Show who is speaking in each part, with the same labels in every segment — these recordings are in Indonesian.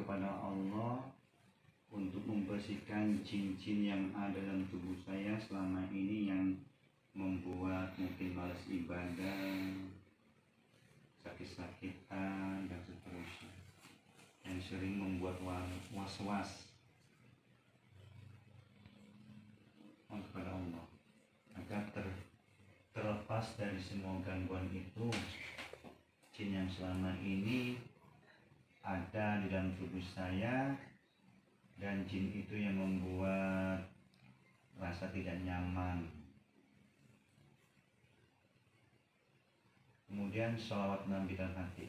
Speaker 1: kepada Allah untuk membersihkan jin-jin yang ada dalam tubuh saya selama ini yang membuat mungkin malas ibadah, sakit-sakitan dan seterusnya, yang sering membuat was-was kepada Allah agar terlepas dari semua gangguan itu. Jin yang selama ini ada di dalam tubuh saya dan jin itu yang membuat rasa tidak nyaman. Kemudian sholawat Nabi dalam hati.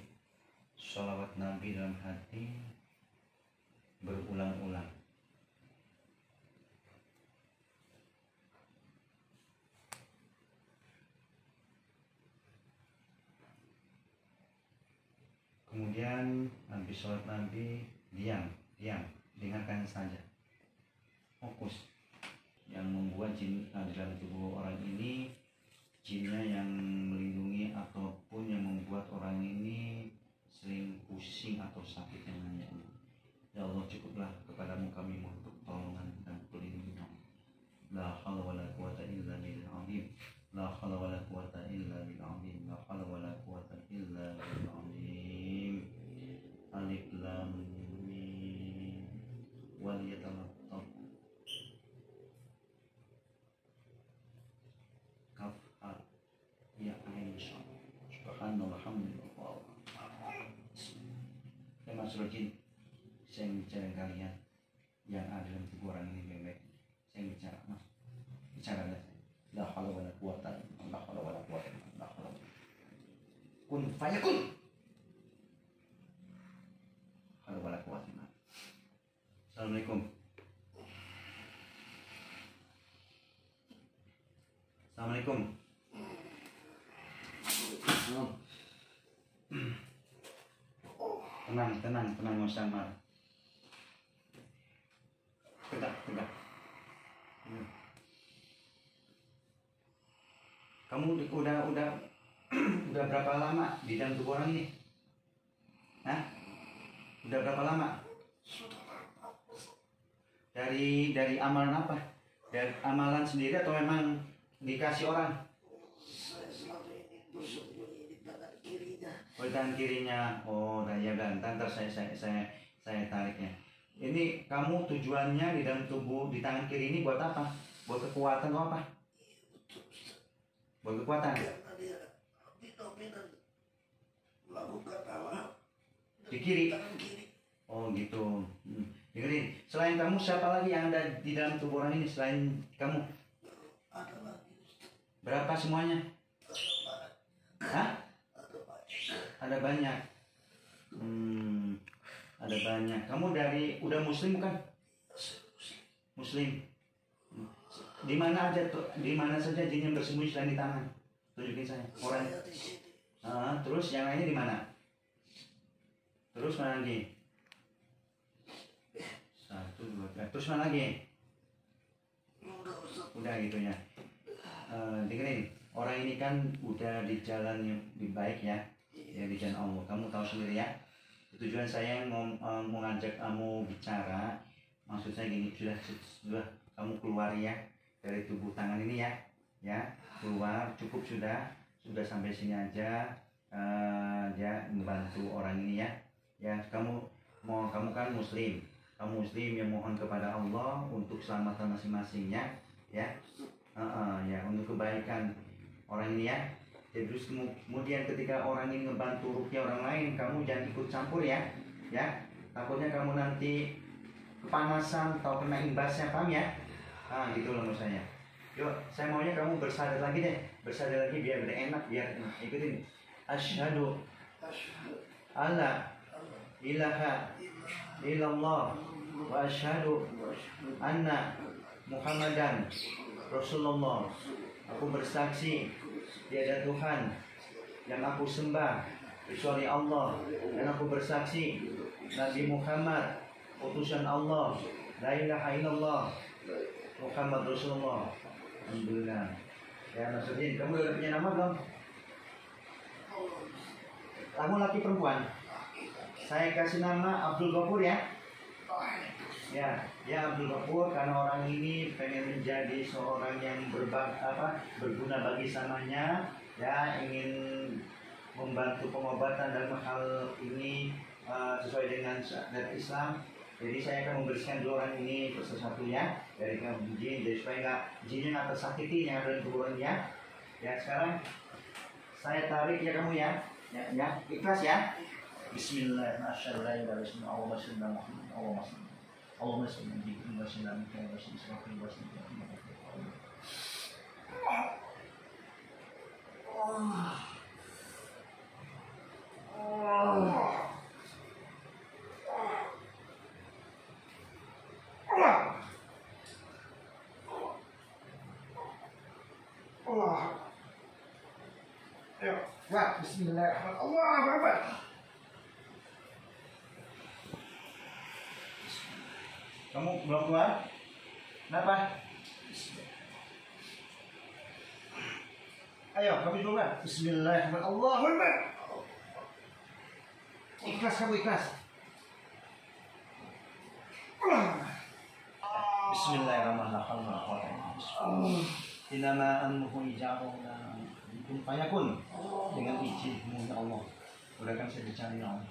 Speaker 1: Sholawat Nabi dalam hati berulang-ulang. Kemudian habis sholat Nabi diam, dengarkan saja, fokus. Yang membuat jin di dalam tubuh orang ini, jinnya yang melindungi ataupun yang membuat orang ini sering pusing atau sakit yang lainnya. Ya Allah, cukuplah kepadamu kami mohon pertolongan dan perlindungan. La haula wala quwata illa billahil azim. La haula wala quwata illa billahil azim. La haula wala quwata illa billahil azim. Alif lam mim. Wal yatalattaf. Kaf ha ya ain sha. Subhanallah walhamdulillah. Ya Mas Rojin, saya bicara kalian yang ada dalam tubuh orang ini baik-baik. Saya bicara, Mas. Bicara lah. La haula wala quwata illa billah. Kun fayakun. Haula wala quwata illa billah. Assalamualaikum. Assalamualaikum. Tenang Mas Samar. Tegak. Kamu udah berapa lama di dalam tubuh orang ini? Hah? Udah berapa lama? Dari amalan apa? Dari amalan sendiri atau memang dikasih orang?
Speaker 2: Saya selama ini bersembunyi di tangan kirinya.
Speaker 1: Oh, tangan kirinya. Oh, ya kan. Ntar saya tariknya. Ini kamu tujuannya di dalam tubuh di tangan kiri ini buat apa? Buat kekuatan atau apa? Buat kekuatan.
Speaker 2: Karena dia dominan melakukan amal
Speaker 1: Di kiri.
Speaker 2: tangan kiri.
Speaker 1: Oh gitu. Dengerin. Selain kamu siapa lagi yang ada di dalam tubuh orang ini selain kamu?
Speaker 2: Ada lagi.
Speaker 1: Berapa semuanya? Hah? Ada banyak. Ada banyak. Kamu udah muslim bukan? Muslim. Di mana saja jin yang bersembunyi selain di tangan? Tunjukin saya. Orang.
Speaker 2: Saya di sini.
Speaker 1: Terus yang lainnya di mana? Terus mana lagi? 1, 2, 3. Terus mana lagi? Udah gitu ya. Dengerin. Orang ini kan udah di jalan yang lebih baik ya. Ya di jalan Allah. Kamu tahu sendiri ya. Tujuan saya mau mengajak kamu bicara. Maksud saya gini, sudah kamu keluar ya dari tubuh tangan ini ya. Ya, keluar cukup sudah sampai sini aja. Ya membantu orang ini ya. Ya, kamu kan muslim. Kamu muslim yang mohon kepada Allah untuk keselamatan masing-masingnya ya. Ya untuk kebaikan orang ini ya. Jadi terus kemudian ketika orang ini ngebantu rukyah orang lain, kamu jangan ikut campur ya. Ya, takutnya kamu nanti kepanasan atau kena imbasnya, paham ya? Gitu loh menurut saya. Yuk, saya maunya kamu bersadar lagi deh. Bersadar lagi biar enak, biar ikutin. Asyhadu alla ilaha illallah wa asyhadu anna Muhammadan Rasulullah. Aku bersaksi tiada Tuhan yang aku sembah kecuali Allah, dan aku bersaksi Nabi Muhammad utusan Allah. La ilaha illallah Muhammad Rasulullah. Alhamdulillah. Ya Nasruddin, kamu udah punya nama belum? Kamu laki perempuan? Saya kasih nama Abdul Ghafur ya. Ya Abdul Ghafur, karena orang ini pengen menjadi seorang yang berguna bagi samanya, ya, ingin membantu pengobatan dalam hal ini sesuai dengan syariat Islam. Jadi saya akan membersihkan dua orang ini satu-satu ya dari jin, jadi supaya jinnya nggak tersakiti yang ada di tubuh orangnya. Ya, sekarang saya tarik ya kamu ya, ikhlas ya. Bismillahirrahmanirrahim. Allahumma salli wa sallim ala sayyidina Wah, bismillahirrahmanirrahim. Allahu Akbar. Kamu belum keluar? Kenapa? Ayo, kamu keluar. Bismillahirrahmanirrahim. Allahu Akbar. Ikhlas kamu, ikhlas. Bismillahirrahmanirrahim. Inama amruhu ija'ala kun fayakun. Dengan izinmu ya Allah. Mudahkan saya bicara ya Allah.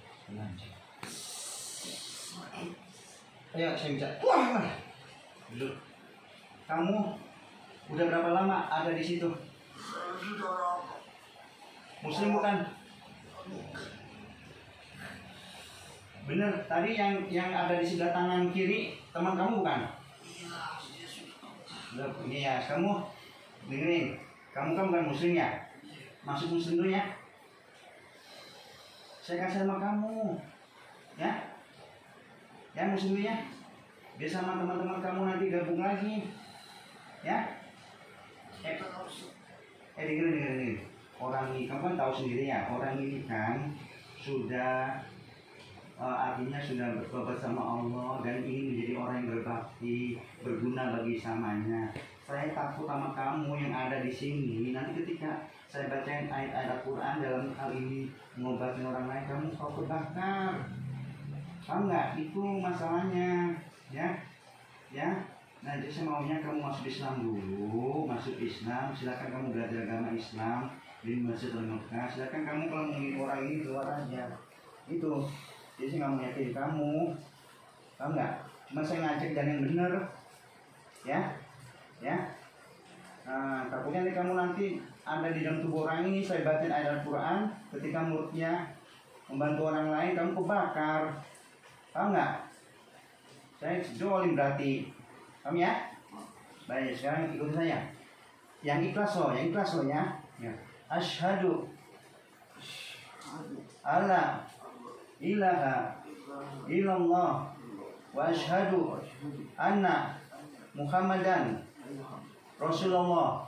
Speaker 1: Ayo saya bicara. Duduk. Kamu udah berapa lama ada di situ? Muslim bukan? Bener, tadi yang ada di sebelah tangan kiri teman kamu bukan? Ini ya, kamu dengerin. Kamu kan bukan muslim ya? Masuk muslim dulu ya. Saya kasih sama kamu, ya? Ya, muslim dulu ya. Biar sama teman-teman kamu nanti gabung lagi, ya? Dengerin. Orang ini, kamu kan tahu sendiri ya. Orang ini kan sudah artinya sudah bertobat sama Allah dan ingin menjadi orang yang berbakti, berguna bagi samanya. Saya takut sama kamu yang ada di sini. Nanti ketika saya bacain ayat-ayat Al-Quran dalam hal ini mengobatin orang lain, kamu kau terbakar. Paham nggak? Itu masalahnya, ya. Nah, jadi saya maunya kamu masuk Islam dulu, masuk Islam. Silakan kamu belajar agama Islam di Masjid Al-Mekah. Silakan kamu kalau mau orang ini keluar aja. Itu. Jadi saya nggak menyakiti kamu, paham nggak? Cuma saya ngajak dan yang benar, ya. Nah, takutnya nih kamu nanti ada di dalam tubuh orang ini, saya batin ayat Al-Quran, ketika mulutnya membantu orang lain, kamu kebakar, paham nggak? Saya jolim berarti, paham ya? Baik, sekarang ikuti saya. Yang ikhlas loh ya. Asyhadu alla ilaha illallah wa asyhadu anna Muhammadan Rasulullah.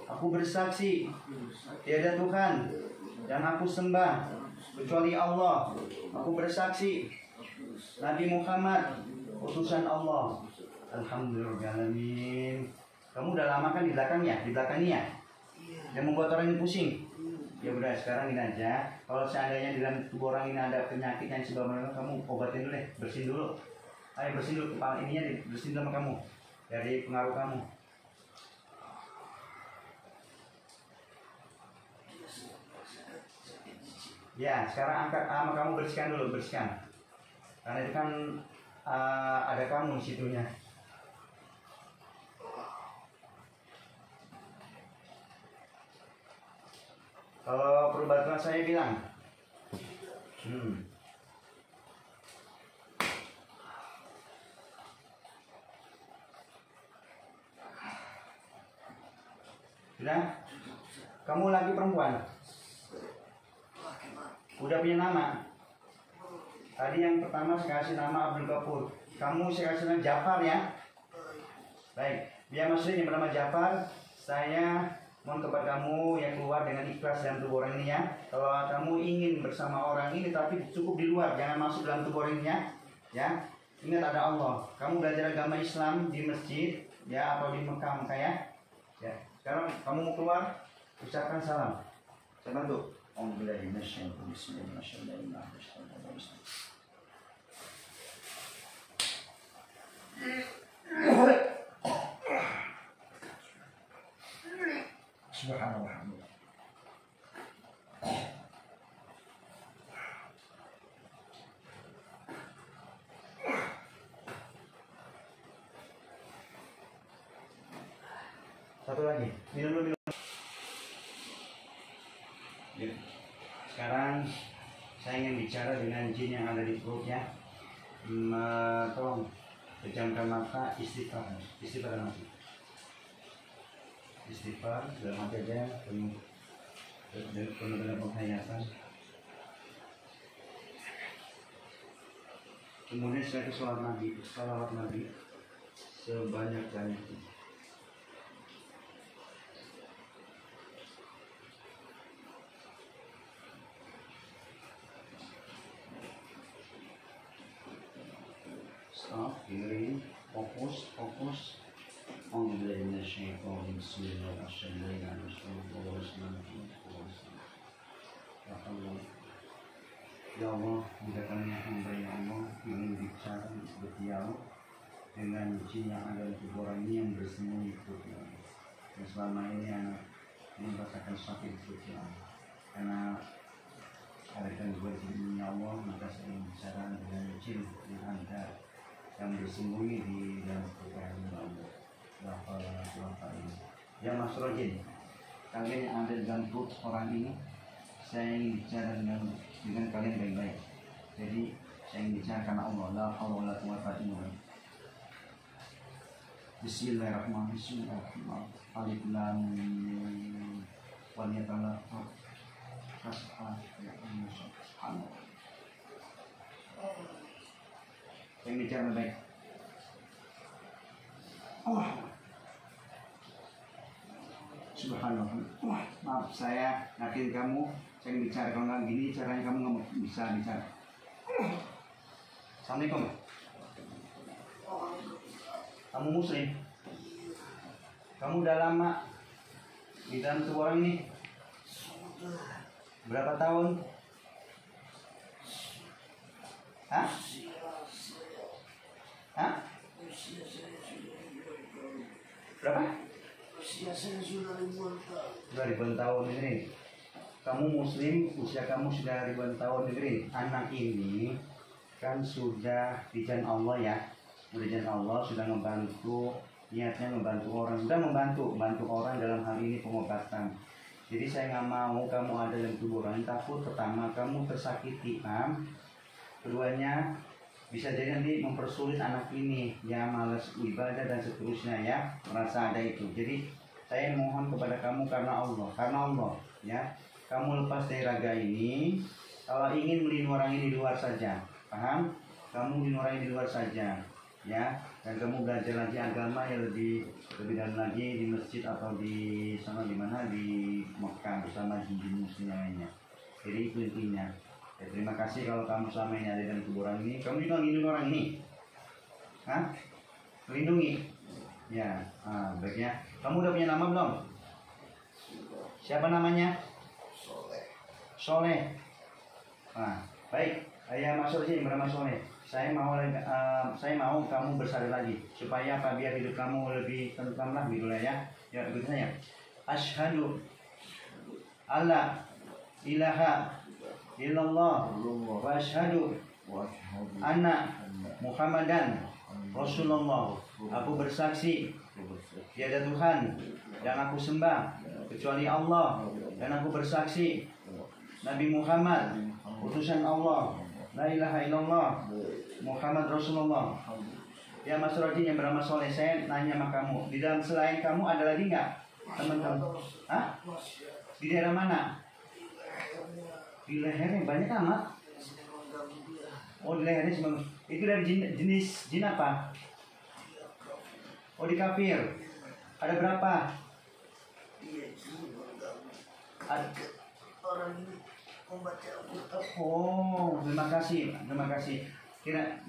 Speaker 1: Aku bersaksi tiada Tuhan yang aku sembah kecuali Allah. Aku bersaksi Nabi Muhammad utusan Allah. Alhamdulillahirrahmanirrahim. Kamu udah lama kan di belakang ini ya? Yang membuat orang ini pusing. Ya udah, sekarang ini aja. Kalau seandainya di dalam tubuh orang ini ada penyakit yang sebabnya, kamu obatin dulu deh, bersihin dulu. Ayo bersihin dulu kepala ininya, bersihin sama kamu dari pengaruh kamu. Ya, sekarang angkat sama kamu, bersihkan dulu, bersihkan. Karena itu kan ada kamu di situnya. Kalau perlu bantuan saya bilang. Sudah? Kamu laki perempuan? Udah punya nama? Tadi yang pertama saya kasih nama Abdul Ghafur. Kamu saya kasih nama Jafar ya? Baik, biar maksudnya yang bernama Jafar. Saya mohon kepada kamu yang keluar dengan ikhlas dalam tubuh orang ini ya. Kalau kamu ingin bersama orang ini tapi cukup di luar, jangan masuk dalam tubuh orang ini ya. Ingat ada Allah. Kamu belajar agama Islam di masjid ya atau di Mekah ya. Sekarang kamu mau keluar, ucapkan salam. Saya bantu. Bismillahirrahmanirrahim. Satu lagi. Minum dulu, minum. Ya. Sekarang saya ingin bicara dengan jin yang ada di perut ya. Tolong pejamkan mata, istighfar. Istighfar dalam hati. Istighfar dalam hati aja, penuh dengan penghayatan. Kemudian saya salawat Nabi sebanyak-banyaknya. Stop, dengerin, fokus. Ya Allah, mudahkannya hamba ya Allah ingin bicara berdialog dengan jin yang ada di tubuh ini yang bersembunyi di perutnya. Dan selama ini anak merasakan sakit di perutnya. Karena ada gangguan jin ini ya Allah, maka saya ingin bicara dengan jin yang ada yang bersembunyi di dalam tubuh ini ya Allah. Ya Mas Rojin, kalian yang ada di dalam perut orang ini, saya ingin bicara dengan kalian baik-baik. Jadi saya ingin bicara karena Allah. La haula wala quwwata illa billah. Bismillahirrahmanirrahim. Alif lam mim. Wal yatalaqqa kas'a ya subhanallah. Saya ingin bicara baik. Subhanallah. Maaf, saya yakin kamu. Saya ingin bicara, kalau nggak gini caranya kamu nggak bisa bicara. Assalamualaikum. Kamu muslim? Kamu udah lama di dalam tubuh orang ini? Berapa tahun? Hah? Hah? Berapa?
Speaker 2: Usia saya sudah ribuan tahun.
Speaker 1: Sudah ribuan tahun ini. Kamu muslim, usia kamu sudah ribuan tahun negeri. Anak ini kan sudah dijan Allah ya, dijan Allah sudah membantu, niatnya membantu orang, sudah membantu orang dalam hal ini pengobatan. Jadi saya nggak mau kamu ada dalam tubuh orang. Takut pertama kamu tersakiti, keduanya bisa jadi nanti mempersulit anak ini, ya malas ibadah dan seterusnya ya, merasa ada itu. Jadi saya mohon kepada kamu karena Allah ya. Kamu lepas dari raga ini. Kalau ingin melindungi orang ini di luar saja, paham? Kamu melindungi orang ini di luar saja, ya. Dan kamu belajar lagi agama yang lebih dalam lagi di masjid atau di sana di mana di Mekah bersama jin-jin muslim lainnya. Jadi itu intinya. Ya, terima kasih kalau kamu selama ini ada dalam kuburan ini. Kamu juga melindungi orang ini, melindungi. Ya, baiknya. Kamu udah punya nama belum? Siapa namanya? Soleh. Baik. Ayah Mas Soleh, bernama Soleh. Saya mau kamu bersadar lagi supaya apa? Biar hidup kamu lebih tentram lah gitu lah ya. Ya begitu saja. Asyhadu alla ilaha illallah wa asyhadu anna Muhammadan Rasulullah. Aku bersaksi tiada Tuhan yang aku sembah kecuali Allah, dan aku bersaksi Nabi Muhammad utusan Allah. La ilaha illallah Muhammad Rasulullah. Ya Mas Rojin yang bernama Soleh, saya nanya sama kamu, di dalam selain kamu ada lagi nggak teman kamu? Di daerah mana? Di lehernya banyak amat. Oh, di lehernya semua. Itu dari jenis jin apa? Oh, di kafir. Ada berapa?
Speaker 2: Orang ini membaca Al-Quran.
Speaker 1: Oh, terima kasih.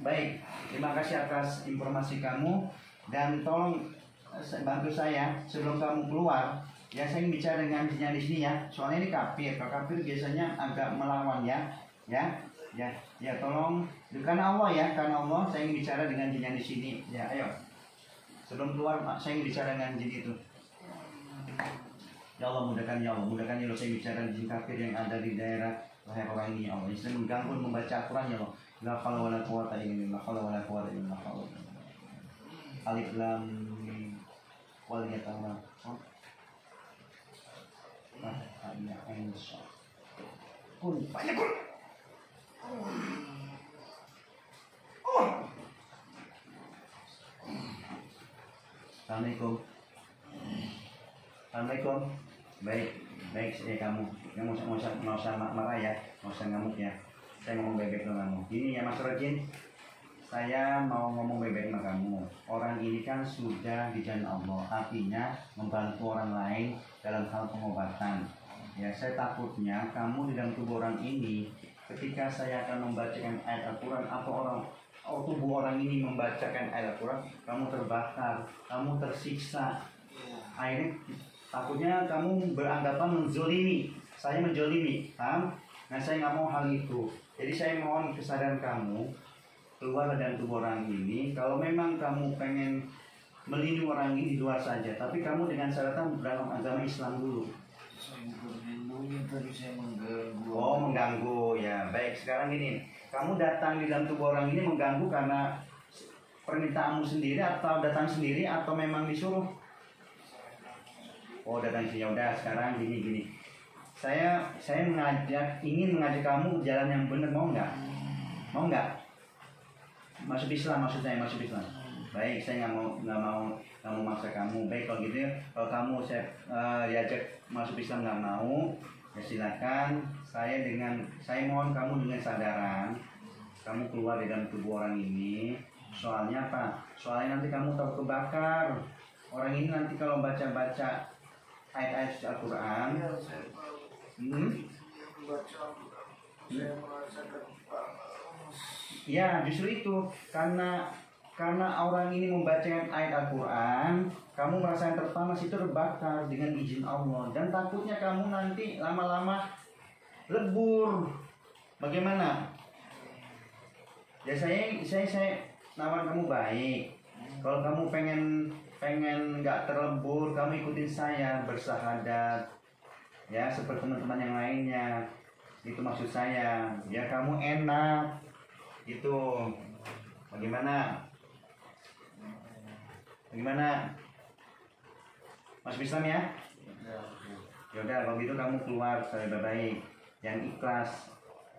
Speaker 1: Baik, terima kasih atas informasi kamu, dan tolong bantu saya sebelum kamu keluar. Ya, saya ingin bicara dengan jinnya di sini ya. Soalnya ini kafir. Kalau kafir biasanya agak melawan ya. Ya, tolong. Karena Allah ya, karena Allah saya ingin bicara dengan jinnya di sini. Ya, ayo. Sebelum keluar, saya ingin bicara dengan jin itu. Ya Allah, mudahkan ya Allah, saya bicara jin kafir yang ada di daerah leher orang ini ya Allah. Yang mengganggu membaca Al-Quran ya Allah. La haula wala quwwata illa billah. Alif lam mim wal yatalaqqa Hanya insya kun fayakun. Assalamualaikum. Assalamualaikum. Baik, baik kamu. Yang mau usah marah ya, mau usah ngamuk ya. Saya ngomong baik-baik sama kamu. Gini ya Mas Rojin, saya mau ngomong baik-baik sama kamu. Orang ini kan sudah dijalan Allah, artinya membantu orang lain dalam hal pengobatan. Ya, saya takutnya kamu di dalam tubuh orang ini, ketika saya akan membacakan ayat Al-Quran atau tubuh orang ini membacakan ayat Al-Quran, kamu terbakar, kamu tersiksa. Akhirnya takutnya kamu beranggapan menzolimi, saya menzolimi, paham? Nah, saya nggak mau hal itu. Jadi saya mohon kesadaran kamu keluar dari tubuh orang ini. Kalau memang kamu pengen melindungi orang ini di luar saja, tapi kamu dengan syaratan dalam agama Islam dulu.
Speaker 2: Saya bukan melindungi, tapi saya mengganggu.
Speaker 1: Oh, mengganggu ya. Baik, sekarang ini kamu datang di dalam tubuh orang ini mengganggu karena permintaanmu sendiri atau datang sendiri atau memang disuruh? Oh, datang sini. Ya udah, sekarang gini. Saya ingin mengajak kamu ke jalan yang benar, mau nggak? Mau nggak? Masuk Islam maksudnya, masuk Islam. Baik, saya nggak mau maksa kamu. Baik, kalau gitu, kalau kamu saya diajak masuk Islam nggak mau, ya silakan. Saya mohon kamu dengan sadaran, kamu keluar dari dalam tubuh orang ini. Soalnya apa? Soalnya nanti kamu terbakar. Orang ini nanti kalau baca ayat-ayat Al-Quran,
Speaker 2: Ya, saya tahu. Baca saya merasakan panas.
Speaker 1: ya justru itu karena orang ini membacakan ayat Al-Quran, kamu merasakan terpanas, itu terbakar dengan izin Allah, dan takutnya kamu nanti lama-lama lebur. Bagaimana? Ya saya nawar kamu baik. Kalau kamu pengen nggak terlebur, kamu ikutin saya bersahadat, ya seperti teman-teman yang lainnya. Itu maksud saya. Ya kamu enak. Itu. Bagaimana? Masuk Islam ya? Ya udah, kalau gitu kamu keluar saya baik, yang ikhlas,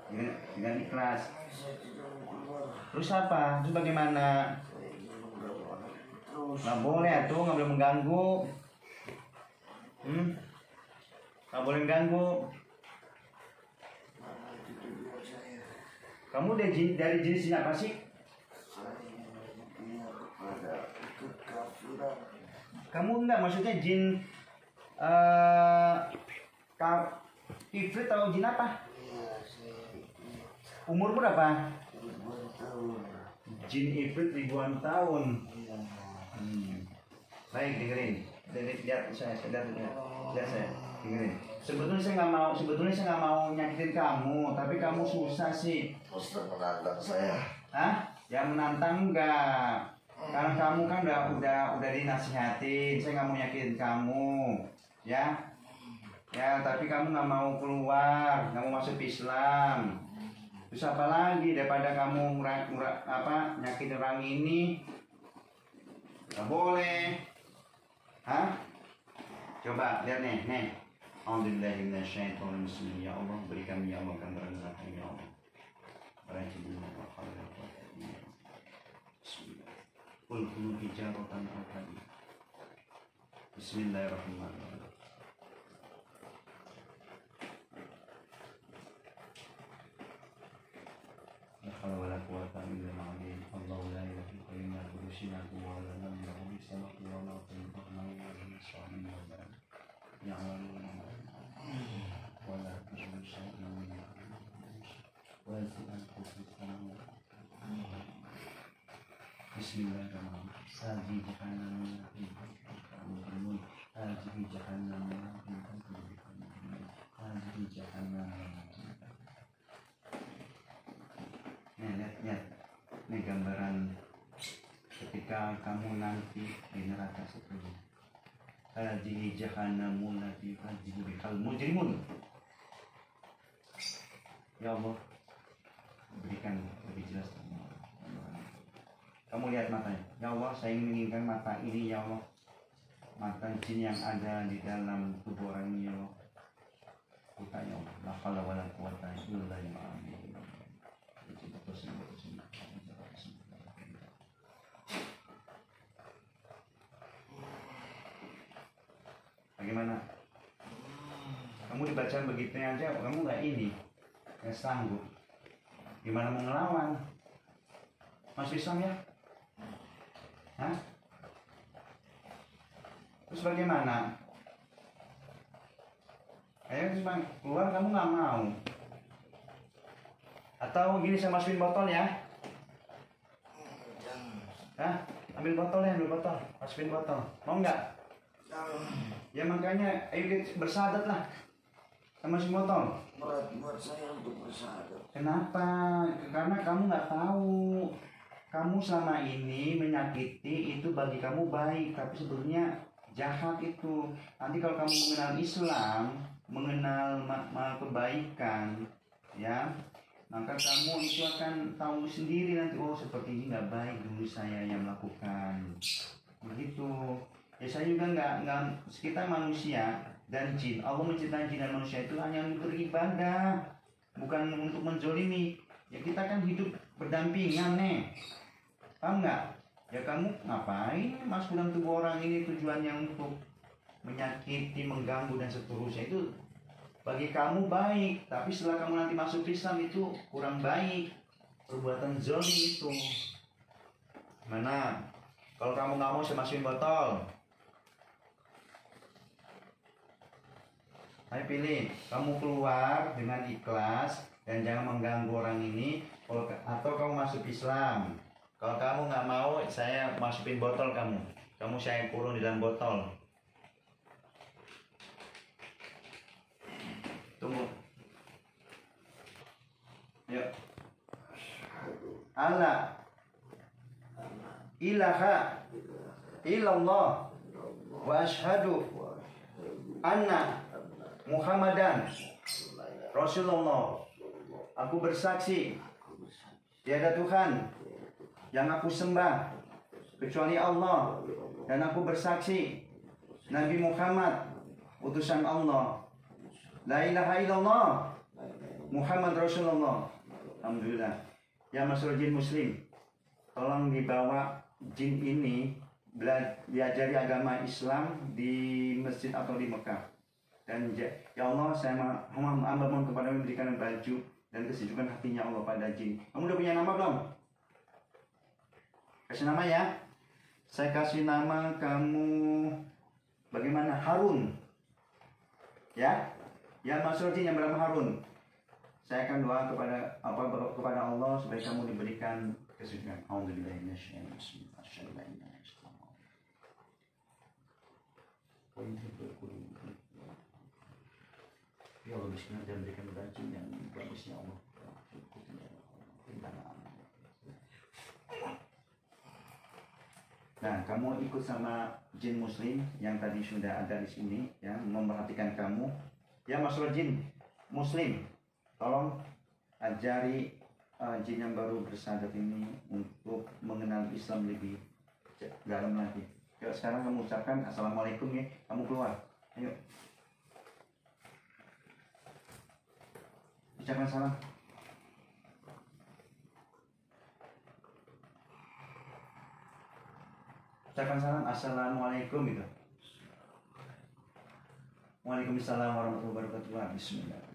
Speaker 1: dengan ikhlas.
Speaker 2: Saya tidak mau keluar.
Speaker 1: Terus apa? Terus bagaimana?
Speaker 2: Saya ingin mengganggu anak terus.
Speaker 1: Nggak boleh tuh, nggak boleh mengganggu. Nggak boleh mengganggu.
Speaker 2: Mana itu tujuan saya?
Speaker 1: Kamu dari jenis apa sih?
Speaker 2: Saya punya kepada kekafiran.
Speaker 1: Kamu enggak, maksudnya jin ifrit atau jin apa?
Speaker 2: Ya, saya punya
Speaker 1: Umur berapa?
Speaker 2: ribuan tahun.
Speaker 1: Jin ifrit ribuan tahun.
Speaker 2: Ya.
Speaker 1: Baik, dengerin. Lihat saya dengerin. Sebetulnya saya nggak mau nyakitin kamu, tapi kamu susah sih.
Speaker 2: Terus menantang saya.
Speaker 1: Hah? Ya menantang enggak? Karena kamu kan udah dinasihatin, saya nggak mau nyakitin kamu, ya. Ya, tapi kamu nggak mau keluar, nggak mau masuk Islam. Terus apa lagi daripada kamu nyakitin orang ini? Nggak boleh. Hah? Coba lihat nih. Alhamdulillahirrahmanirrahim. Ya Allah, berikan ya Allah gambaran neraka ya Allah. Qul kunu hijaratan aw hadid. Bismillahirrahmanirrahim. La hawla wala quwwata illa billah. Allahu la ilaha illa huwa al-hayyul qayyum. Wa la lahu as-samawati wal ardi wa ma bainahuma shahidan wa la ya'lamu wa la tushriku shay'an min wa la Bismillahirrahmanirrahim. Hadhihi jahannam mujrimun. Hadhihi jahannam mujrimun. Hadhihi jahannam. Lihat. Ini gambaran ketika kamu nanti di neraka seperti ini. Hadhihi jahannam allati hadhihi bihal mujrimun. Ya Allah, berikan lebih jelas. Kamu lihat matanya. Ya Allah, saya menginginkan mata ini ya Allah. Mata jin yang ada di dalam tubuh orang ini ya Allah. Buka ya Allah. La haula wala quwata illa billah. Bagaimana? Kamu dibaca begitu aja, kamu nggak ini, nggak sanggup. Gimana mau ngelawan? Masuk Islam ya? Hah? Terus bagaimana? Ayo cuma keluar kamu nggak mau. Atau gini saya masukin botol ya? Hah? Ambil botol ya, ambil botol. Masukin botol. Mau nggak? Ya makanya ayo bersahadat lah. Sama si botol.
Speaker 2: Berat buat saya untuk bersahadat.
Speaker 1: Kenapa? Karena kamu nggak tahu. Kamu selama ini menyakiti itu bagi kamu baik, tapi sebenarnya jahat itu. Nanti kalau kamu mengenal Islam, mengenal kebaikan, ya, maka kamu itu akan tahu sendiri nanti, oh seperti ini nggak baik dulu saya yang melakukan. Begitu. Ya saya juga nggak kita manusia dan jin. Allah menciptakan jin dan manusia itu hanya untuk beribadah, bukan untuk menzolimi. Ya kita kan hidup berdampingan nih, paham nggak? Ya kamu ngapain masuk dalam tubuh orang ini tujuannya untuk menyakiti, mengganggu dan seterusnya, itu bagi kamu baik, tapi setelah kamu nanti masuk Islam itu kurang baik, perbuatan zolim itu. Mana? Kalau kamu nggak mau saya masukin botol. Ayo pilih, kamu keluar dengan ikhlas dan jangan mengganggu orang ini, atau kamu masuk Islam. Kalau kamu nggak mau, saya masukin botol kamu. Kamu saya kurung di dalam botol. Tunggu. Yuk. Allah ilaha illallah wa ashhadu anna Muhammadan Rasulullah. Aku bersaksi tiada Tuhan yang aku sembah kecuali Allah, dan aku bersaksi Nabi Muhammad utusan Allah. La ilaha illallah Muhammad Rasulullah. Alhamdulillah. Ya masyarakat jin muslim, tolong dibawa jin ini diajari agama Islam di masjid atau di Mekah. Dan ya Allah, saya mohon kepada memberikan baju dan kesejukan hatinya Allah pada jin. Kamu udah punya nama belum? Kasih nama ya. Saya kasih nama kamu bagaimana? Harun. Ya. Ya maksud jin yang bernama Harun. Saya akan doa kepada Allah supaya kamu diberikan kesucian. Alhamdulillah. Ya Allah, bismillah, dan berikan baju yang bagus ya Allah. Nah, kamu ikut sama jin muslim yang tadi sudah ada di sini, ya, memperhatikan kamu. Ya, masalah jin muslim, tolong ajari jin yang baru bersahadat ini untuk mengenal Islam lebih dalam lagi. Yuk, sekarang kamu ucapkan assalamualaikum ya, kamu keluar. Ayo. Ucapkan salam. Ucapkan salam, assalamualaikum gitu. Waalaikumsalam warahmatullahi wabarakatuh. Bismillahirrahmanirrahim.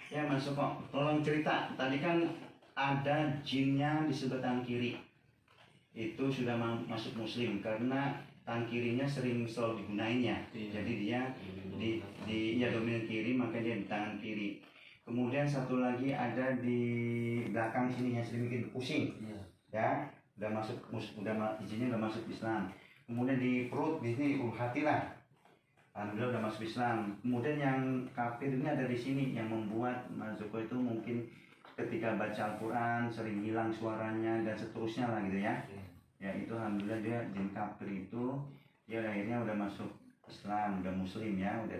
Speaker 1: Ya masuk kok, tolong cerita. Tadi kan ada jinnya di sebelah tangan kiri. Itu sudah masuk muslim karena tangan kirinya selalu digunainnya. Jadi dia ya dominan kiri, maka dia di tangan kiri. Kemudian satu lagi ada di belakang sini yang sering bikin pusing. Ya, izinnya udah masuk Islam. Kemudian di perut di sini hati lah. Alhamdulillah udah masuk Islam. Kemudian yang kafir ini ada di sini yang membuat Mas Joko itu mungkin ketika baca Al-Quran sering hilang suaranya dan seterusnya lah gitu ya. Ya itu alhamdulillah dia jin kafir itu dia akhirnya udah masuk Islam, udah Muslim ya, udah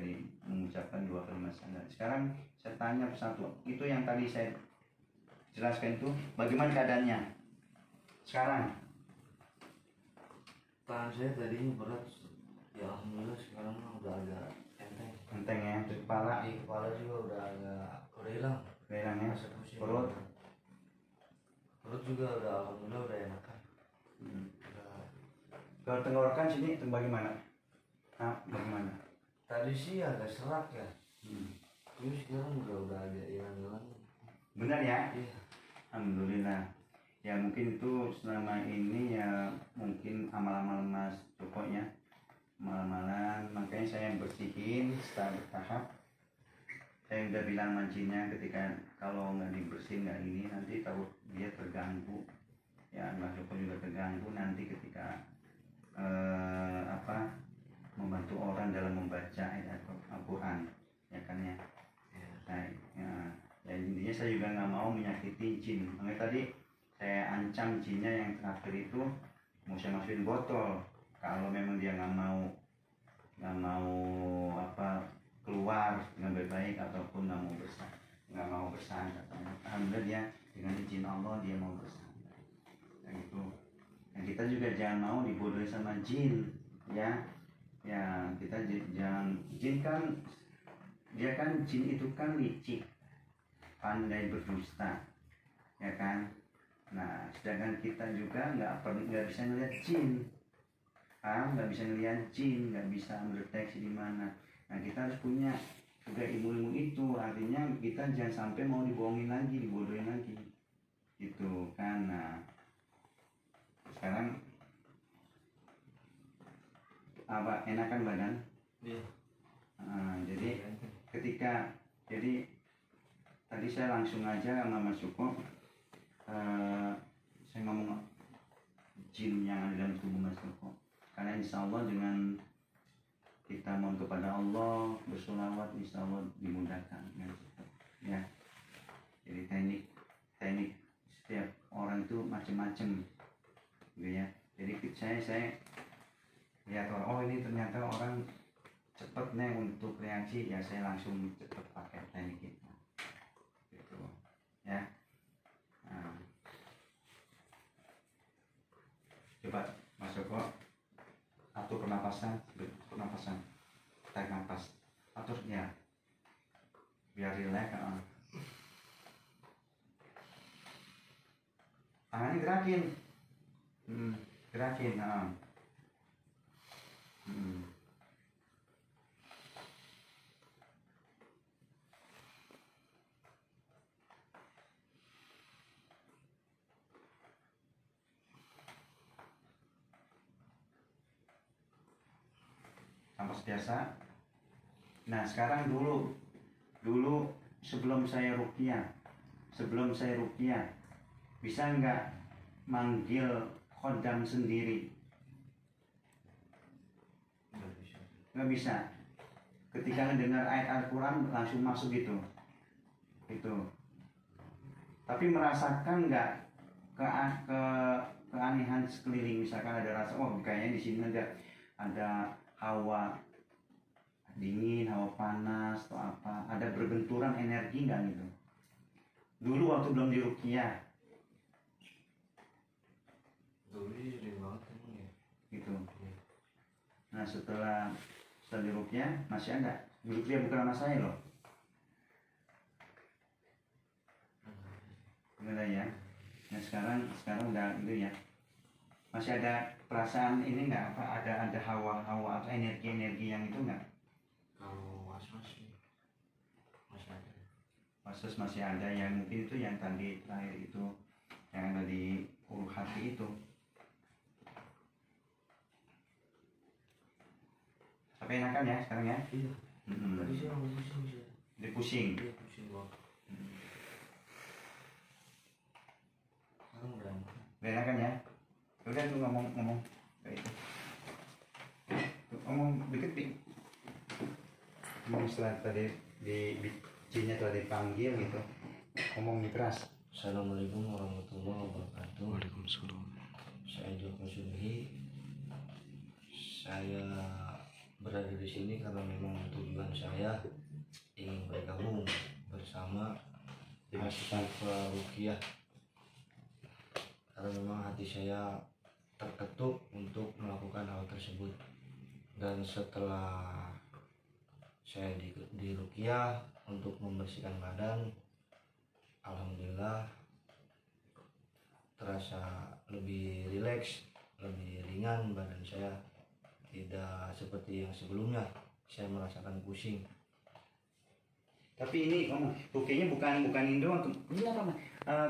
Speaker 1: mengucapkan 2 kalimat syahadat. Sekarang saya tanya satu, itu yang tadi saya jelaskan itu bagaimana keadaannya sekarang?
Speaker 2: Tangan saya tadinya berat, ya alhamdulillah sekarang udah agak enteng.
Speaker 1: Enteng ya, terus kepala
Speaker 2: Di kepala juga udah hilang.
Speaker 1: hilang ya,
Speaker 2: Rasa pusing.
Speaker 1: perut.
Speaker 2: Perut juga udah alhamdulillah udah enakan. Udah.
Speaker 1: Kalau tenggorokan sini itu bagaimana? Nah, bagaimana?
Speaker 2: Tadi sih agak serak ya.
Speaker 1: Hmm.
Speaker 2: Tapi sekarang udah agak hilang-hilang.
Speaker 1: Benar ya?
Speaker 2: Iya.
Speaker 1: Alhamdulillah. Ya mungkin itu selama ini ya mungkin amal-amal Mas Joko ya, malam-malam, makanya saya bersihin secara bertahap. Saya udah bilang mancingnya ketika kalau nggak dibersihin nggak ini nanti takut dia terganggu ya, Mas Joko juga terganggu nanti ketika membantu orang dalam membaca ayat Al-Quran ya kan ya. Nah, ya intinya saya juga nggak mau menyakiti jin, makanya tadi saya ancam jinnya yang terakhir itu mau saya masukin botol kalau memang dia nggak mau keluar dengan baik-baik ataupun nggak mau bersandar katanya. Alhamdulillah dia dengan izin Allah dia mau bersandar ya gitu. Dan kita juga jangan mau dibodohi sama jin ya kita jangan. Jin kan dia kan jin itu kan licik, pandai berdusta ya kan. Nah sedangkan kita juga nggak bisa ngeliat jin, nggak bisa ngeliat jin, nggak bisa mendeteksi di mana. Nah kita harus punya juga ilmu-ilmu itu, artinya kita jangan sampai mau dibohongin lagi, dibodohin lagi gitu kan. Nah sekarang apa enakan badan?
Speaker 2: Iya.
Speaker 1: Jadi ketika tadi saya langsung aja sama Mas Joko, saya ngomong jin yang ada dalam tubuh Mas Joko, karena insya Allah dengan kita mohon kepada Allah bersolawat insya Allah dimudahkan ya. Jadi teknik setiap orang itu macam-macam gitu ya. Jadi saya lihat orang, oh ini ternyata orang cepet nih untuk reaksi ya, saya langsung cepet pakai teknik itu gitu ya. Nah, coba Mas Joko atur pernapasan, tarik nafas, atur ya biar rileks. Tangannya gerakin, gerakin. Nafas biasa. Nah sekarang dulu sebelum saya ruqyah bisa nggak manggil khodam sendiri? Nggak bisa. Ketika mendengar ayat Al-Quran langsung masuk gitu. Tapi merasakan nggak keanehan sekeliling, misalkan ada rasa oh kayaknya di sini ada hawa dingin, hawa panas atau apa, ada berbenturan energi nggak gitu? Dulu waktu belum diruqyah.
Speaker 2: Dulu sering banget emang ya.
Speaker 1: Gitu. Nah setelah diruqyah masih ada. Diruqyah bukan sama saya loh. Enggak ya. Nah sekarang udah gitu ya. Masih ada perasaan ini nggak apa ada hawa atau energi yang itu nggak?
Speaker 2: Kalau was-was sih masih ada.
Speaker 1: Was-was masih ada, yang mungkin itu yang tadi terakhir itu yang ada di ulu hati itu. Tapi enakan ya sekarang ya?
Speaker 2: Iya. Tadi sih aku pusing sih.
Speaker 1: Dia pusing.
Speaker 2: Iya pusing banget. Sekarang udah enak.
Speaker 1: Udah enakan ya? Udah lu ngomong kayak itu. Ngomong dikit Pi. Ngomong setelah tadi di jinnya tadi dipanggil gitu. Ngomong keras.
Speaker 2: Assalamualaikum warahmatullahi wabarakatuh.
Speaker 3: Waalaikumsalam.
Speaker 2: Saya Joko Sugi. Saya berada di sini karena memang tujuan saya ingin bergabung bersama Asyifa Ruqyah, karena memang hati saya terketuk untuk melakukan hal tersebut. Dan setelah saya di Ruqyah untuk membersihkan badan, alhamdulillah terasa lebih rileks, lebih ringan badan saya, tidak seperti yang sebelumnya saya merasakan pusing.
Speaker 1: Tapi ini rukiahnya bukan Indo, ini apa?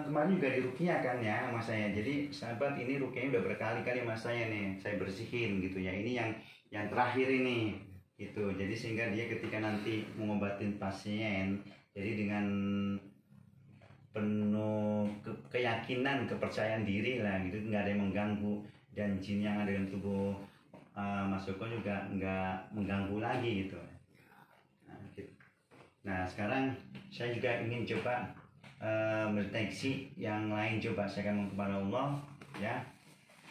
Speaker 1: Kemarin juga di rukiah kan ya mas saya. Jadi sahabat, ini rukiahnya udah berkali-kali mas saya nih, saya bersihin gitu ya. Ini yang terakhir ini gitu. Jadi sehingga dia ketika nanti mengobatin pasien, jadi dengan penuh keyakinan, kepercayaan diri lah gitu, nggak ada yang mengganggu, dan jin yang ada dalam tubuh Mas Joko juga nggak mengganggu lagi gitu. Nah sekarang saya juga ingin coba mendeteksi yang lain, coba saya akan kepada Allah ya,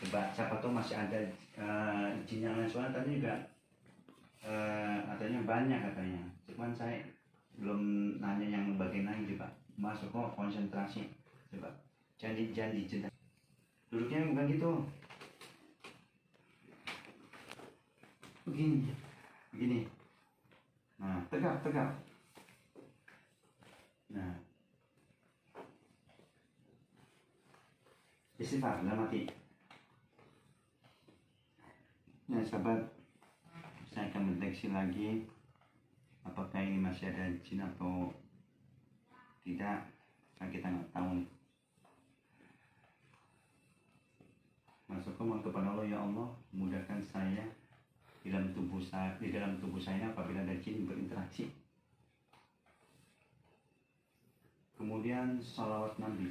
Speaker 1: coba siapa tahu masih ada jin yang lain, soalnya tadi juga katanya banyak katanya, cuman saya belum nanya yang bagian lain. Coba masuk kok, konsentrasi, coba jangan jeda, duduknya bukan gitu, begini, nah tegak, nah istighfar dalam hati. Nah sahabat, saya akan mendeteksi lagi apakah ini masih ada jin atau tidak, kan kita nggak tahu nih. Masuk kepada Allah, ya Allah mudahkan saya di dalam tubuh saya apabila ada jin berinteraksi. Kemudian salawat Nabi,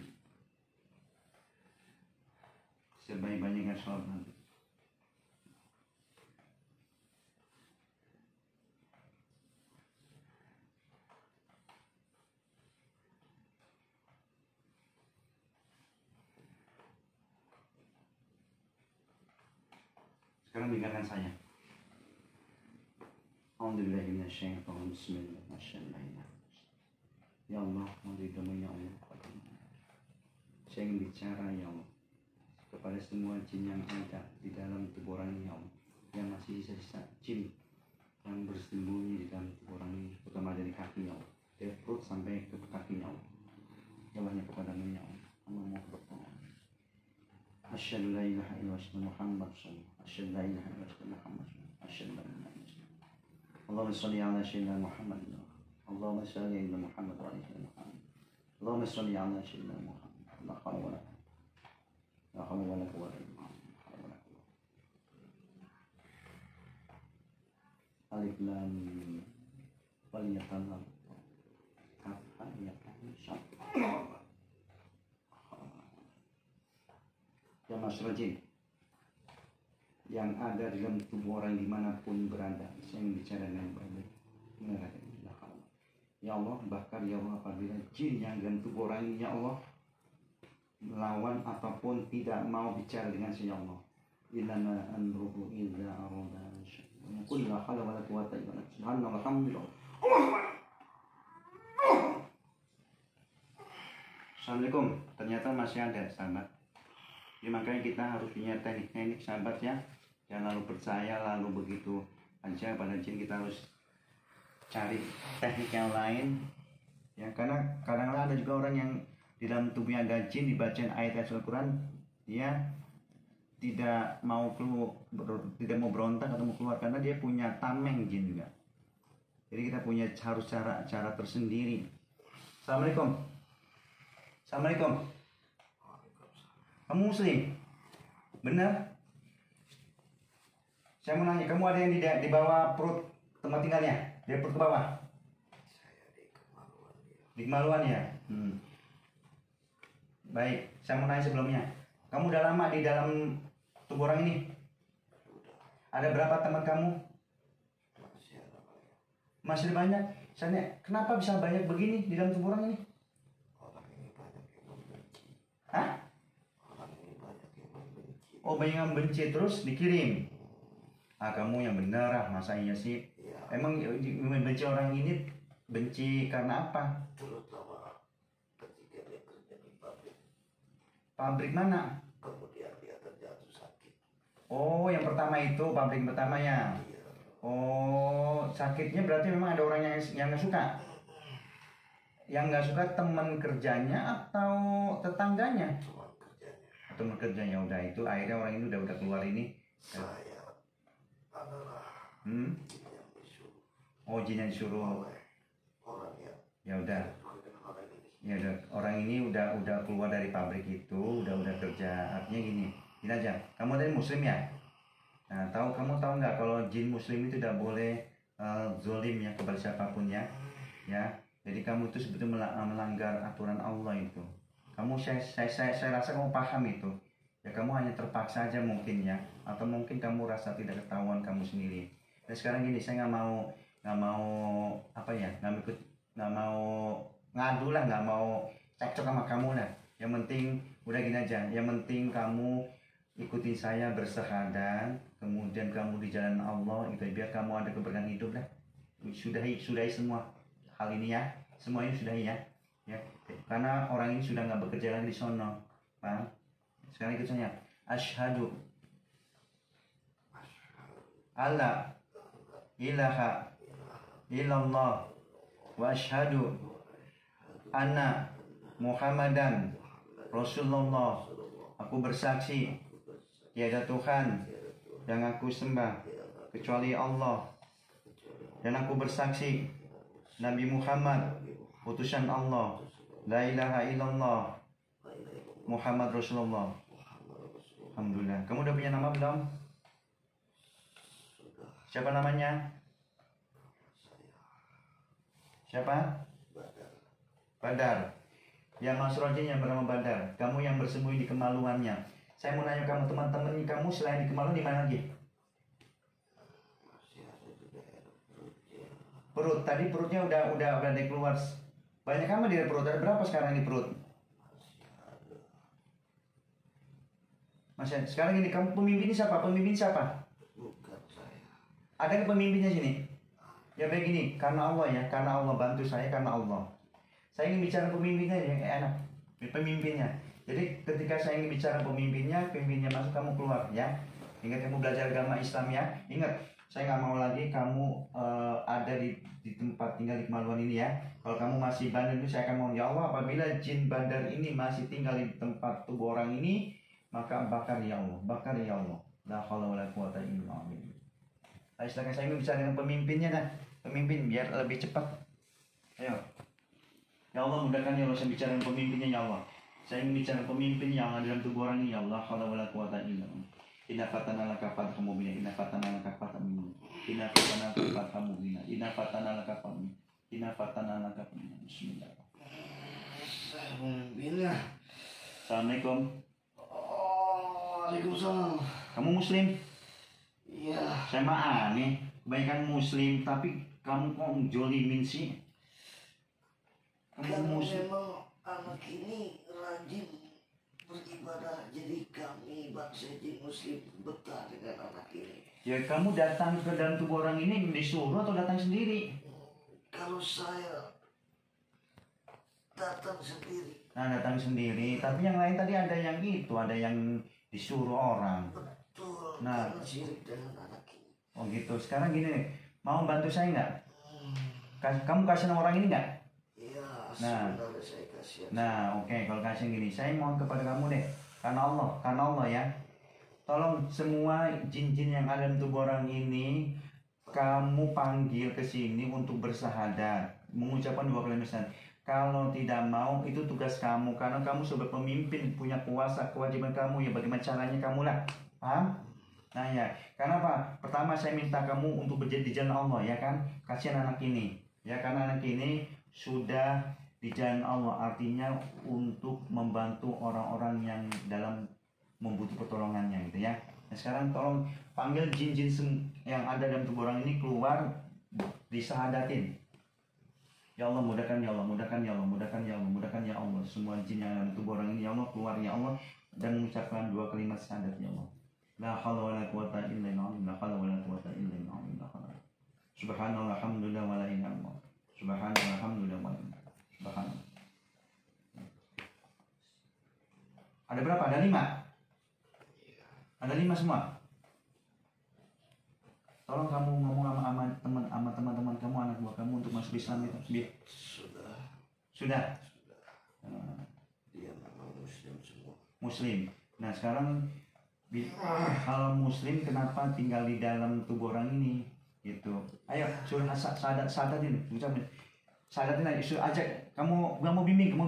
Speaker 1: sebanyak-banyaknya salawat Nabi. Sekarang dengarkan saya. Alhamdulillahirrahmanirrahim. Bismillahirrahmanirrahim. Ya Allah, ridhomu ya Allah. Saya ingin bicara ya Allah kepada semua jin yang ada di dalam tubuh orang ini ya Allah, yang masih sisa jin yang bersembunyi di dalam tubuh orang ini, terutama dari kaki ya Allah, dari perut sampai ke kaki ya Allah. Ya Allah, kepadamu ya Allah, Allah berdoa. Asyhadu la ilaha illallah Muhammad rasulullah. Asyhadu la ilaha illallah Muhammad rasulullah. Asyhadu la ilaha illallah. Allahumma shalli ala sayyidina Muhammad. Allahumma shalli ala Muhammad wa ala ali Muhammad. Allahumma shalli ala sayyidina Muhammad. La hawla wala quwwata illa billah. Alif lam mim. Wal yatallam. Kaf ya shaf. Ya masyarakat jin yang ada di dalam tubuh orang dimanapun berada, saya ingin bicara dengan baik-baik. Ya Allah, bakar ya Allah apabila jin yang dalam tubuh orang ini ya Allah melawan ataupun tidak mau bicara dengan saya ya Allah. Innama amruhu idza arada syai'an. Qul la haula wala quwwata illa billah. Subhanallah walhamdulillah. Assalamualaikum. Ternyata masih ada sahabat. Jadi makanya kita harus punya teknik-teknik sahabat ya. Jangan lalu percaya lalu begitu aja pada jin, kita harus cari teknik yang lain ya, karena kadang-kadang ada juga orang yang di dalam tubuhnya ada jin, dibacain ayat-ayat Al-Quran dia tidak mau tidak mau berontak atau mau keluar karena dia punya tameng jin juga. Jadi kita punya harus cara tersendiri. Assalamualaikum. Kamu muslim? Benar? Saya mau nanya, kamu ada yang di bawah perut tempat tinggalnya? Dari perut ke bawah?
Speaker 2: Saya di kemaluan dia.
Speaker 1: Di kemaluan ya? Baik, saya mau nanya sebelumnya. Kamu udah lama di dalam tubuh orang ini? Ada berapa teman kamu?
Speaker 2: Masih ada banyak.
Speaker 1: Masih banyak? Saya kenapa bisa banyak begini di dalam tubuh orang ini?
Speaker 2: Orang ini banyak yang membenci.
Speaker 1: Hah?
Speaker 2: Orang ini banyak yang membenci.
Speaker 1: Oh, banyak yang benci terus dikirim. kamu yang benar ah, masa iya sih?
Speaker 2: Ya,
Speaker 1: Emang benci orang ini benci karena apa?
Speaker 2: terutama ketika dia kerja di pabrik,
Speaker 1: Pabrik mana?
Speaker 2: kemudian dia terjatuh sakit.
Speaker 1: Oh, yang pertama itu pabrik pertama ya.
Speaker 2: Iya,
Speaker 1: Oh, sakitnya berarti memang ada orang yang nggak suka. Yang nggak suka teman kerjanya atau tetangganya?
Speaker 2: teman kerjanya.
Speaker 1: Teman kerjanya udah itu akhirnya orang ini udah keluar ini.
Speaker 2: Saya adalah
Speaker 1: Hmm?
Speaker 2: yang disuruh
Speaker 1: Oh, jin yang disuruh.
Speaker 2: oleh orang yang
Speaker 1: Ya udah.
Speaker 2: bukan orang ini.
Speaker 1: Ya udah, orang ini udah keluar dari pabrik itu, udah kerja. Artinya gini aja. Kamu tadi muslim ya? Nah, kamu tahu nggak kalau jin muslim itu tidak boleh zolim ya kepada siapapun ya? Ya. Jadi kamu itu sebetulnya melanggar aturan Allah itu. Saya rasa kamu paham itu. Ya kamu hanya terpaksa aja mungkin ya, atau mungkin kamu rasa tidak ketahuan kamu sendiri. Dan sekarang gini, saya nggak mau apa ya, nggak mau ngadu lah, nggak mau cekcok sama kamu lah. Yang penting udah gini aja. Yang penting kamu ikutin saya bersyahadat, kemudian kamu di jalan Allah itu biar kamu ada keberkahan hidup lah. Sudahi semua hal ini ya, semua ini sudahi ya. Karena orang ini sudah nggak bekerja lagi di sono, paham? Sekarang ikut saya. Asyhadu alla ilaha illallah wa asyhadu anna Muhammadan Rasulullah. Aku bersaksi tiada Tuhan yang aku sembah kecuali Allah, dan aku bersaksi Nabi Muhammad utusan Allah. La ilaha illallah Muhammad Rasulullah. Alhamdulillah. Kamu udah punya nama belum? Siapa namanya? Siapa? Badar. Ya Mas Rojin yang bernama Badar. Kamu yang bersembunyi di kemaluannya. Saya mau nanya kamu, teman-teman kamu selain di kemaluan di mana lagi? Perut. Tadi perutnya udah ada keluar. Banyak kamu di perut. Ada berapa sekarang di perut? Masih. Sekarang ini kamu pemimpinnya siapa? Pemimpin siapa?
Speaker 2: Bukan saya.
Speaker 1: Ada ke pemimpinnya sini? Ya begini, karena Allah ya, karena Allah bantu saya, karena Allah. Saya ingin bicara pemimpinnya yang enak, pemimpinnya. Jadi ketika saya ingin bicara pemimpinnya masuk, kamu keluar ya. Ingat kamu belajar agama Islam ya. Ingat, saya nggak mau lagi kamu ada di tempat tinggal di kemaluan ini ya. Kalau kamu masih bandel itu, saya akan mohon ya Allah, apabila jin bandar ini masih tinggal di tempat tubuh orang ini, maka bakar ya Allah, bakar ya Allah. La haula wala quwata illa billah. Ayo silakan, saya ingin bicara dengan pemimpinnya dah. Pemimpin biar lebih cepat. Ayo. Ya Allah, mudahkan ya Allah, saya bicara dengan pemimpinnya ya Allah. Saya ingin bicara pemimpin yang ada dalam tubuh orang ini ya Allah. La haula wala quwata illa billah. Inna fatana laka fathamu bina, inna fatana laka fathamu, inna fatana laka fathamu bina, inna fatana laka fathamu, inna fatana laka fathamu. Bismillah.
Speaker 2: Saya pemimpinnya.
Speaker 1: Assalamualaikum.
Speaker 2: Waalaikumsalam.
Speaker 1: Kamu muslim?
Speaker 2: Iya.
Speaker 1: Saya mah aneh, kebanyakan muslim tapi kamu kok jolimin sih? Kamu
Speaker 2: Karena
Speaker 1: muslim.
Speaker 2: memang anak ini rajin beribadah, jadi kami bangsa jin muslim betah dengan anak ini.
Speaker 1: Ya kamu datang ke dalam tubuh orang ini disuruh atau datang sendiri?
Speaker 2: Kalau saya datang sendiri.
Speaker 1: Nah, datang sendiri, tapi yang lain tadi ada yang itu, ada yang disuruh orang.
Speaker 2: Betul,
Speaker 1: Nah.
Speaker 2: karena sirik dengan anak ini.
Speaker 1: Oh gitu. Sekarang gini nih, mau bantu saya nggak? Kamu kasih nama orang ini nggak?
Speaker 2: Iya,
Speaker 1: Nah.
Speaker 2: sebenarnya saya kasihan.
Speaker 1: Nah, oke. Kalau kasih gini, saya mohon kepada kamu deh, karena Allah ya. Tolong semua jin-jin yang ada di tubuh orang ini, kamu panggil ke sini untuk bersahadat, mengucapkan 2 kalimat syahadat. Kalau tidak mau, itu tugas kamu, karena kamu sebagai pemimpin punya kuasa, kewajiban kamu ya, bagaimana caranya kamu lah, paham? Nah ya, karena apa? Pertama saya minta kamu untuk berjadi di jalan Allah ya kan, kasihan anak ini, ya karena anak ini sudah di jalan Allah, artinya untuk membantu orang-orang yang dalam membutuhkan pertolongannya gitu ya. Nah sekarang tolong panggil jin-jin yang ada dalam tubuh orang ini keluar, disahadatin. Ya Allah, mudahkan ya Allah, mudahkan ya Allah, mudahkan ya Allah, mudahkan ya Allah. Semua jin yang dalam tubuh orang ini ya Allah keluar ya Allah, dan mengucapkan 2 kalimat syahadat ya Allah. La haula wala quwata illa billah. La haula wala quwata illa billah. La haula. Subhanallah alhamdulillah wala ilaha illallah. Subhanallah alhamdulillah wala ilaha illallah. Subhanallah. Ada berapa? Ada 5. Ada 5 semua. Tolong kamu ngomong sama teman-teman kamu, anak buah kamu untuk masuk Islam itu. Sudah.
Speaker 2: Dia memang muslim semua.
Speaker 1: Muslim. Nah sekarang kalau muslim kenapa tinggal di dalam tubuh orang ini? Gitu. Ayo suruh sadatin, ucapin. Sadatin aja, suruh ajak. Kamu bimbing. Kamu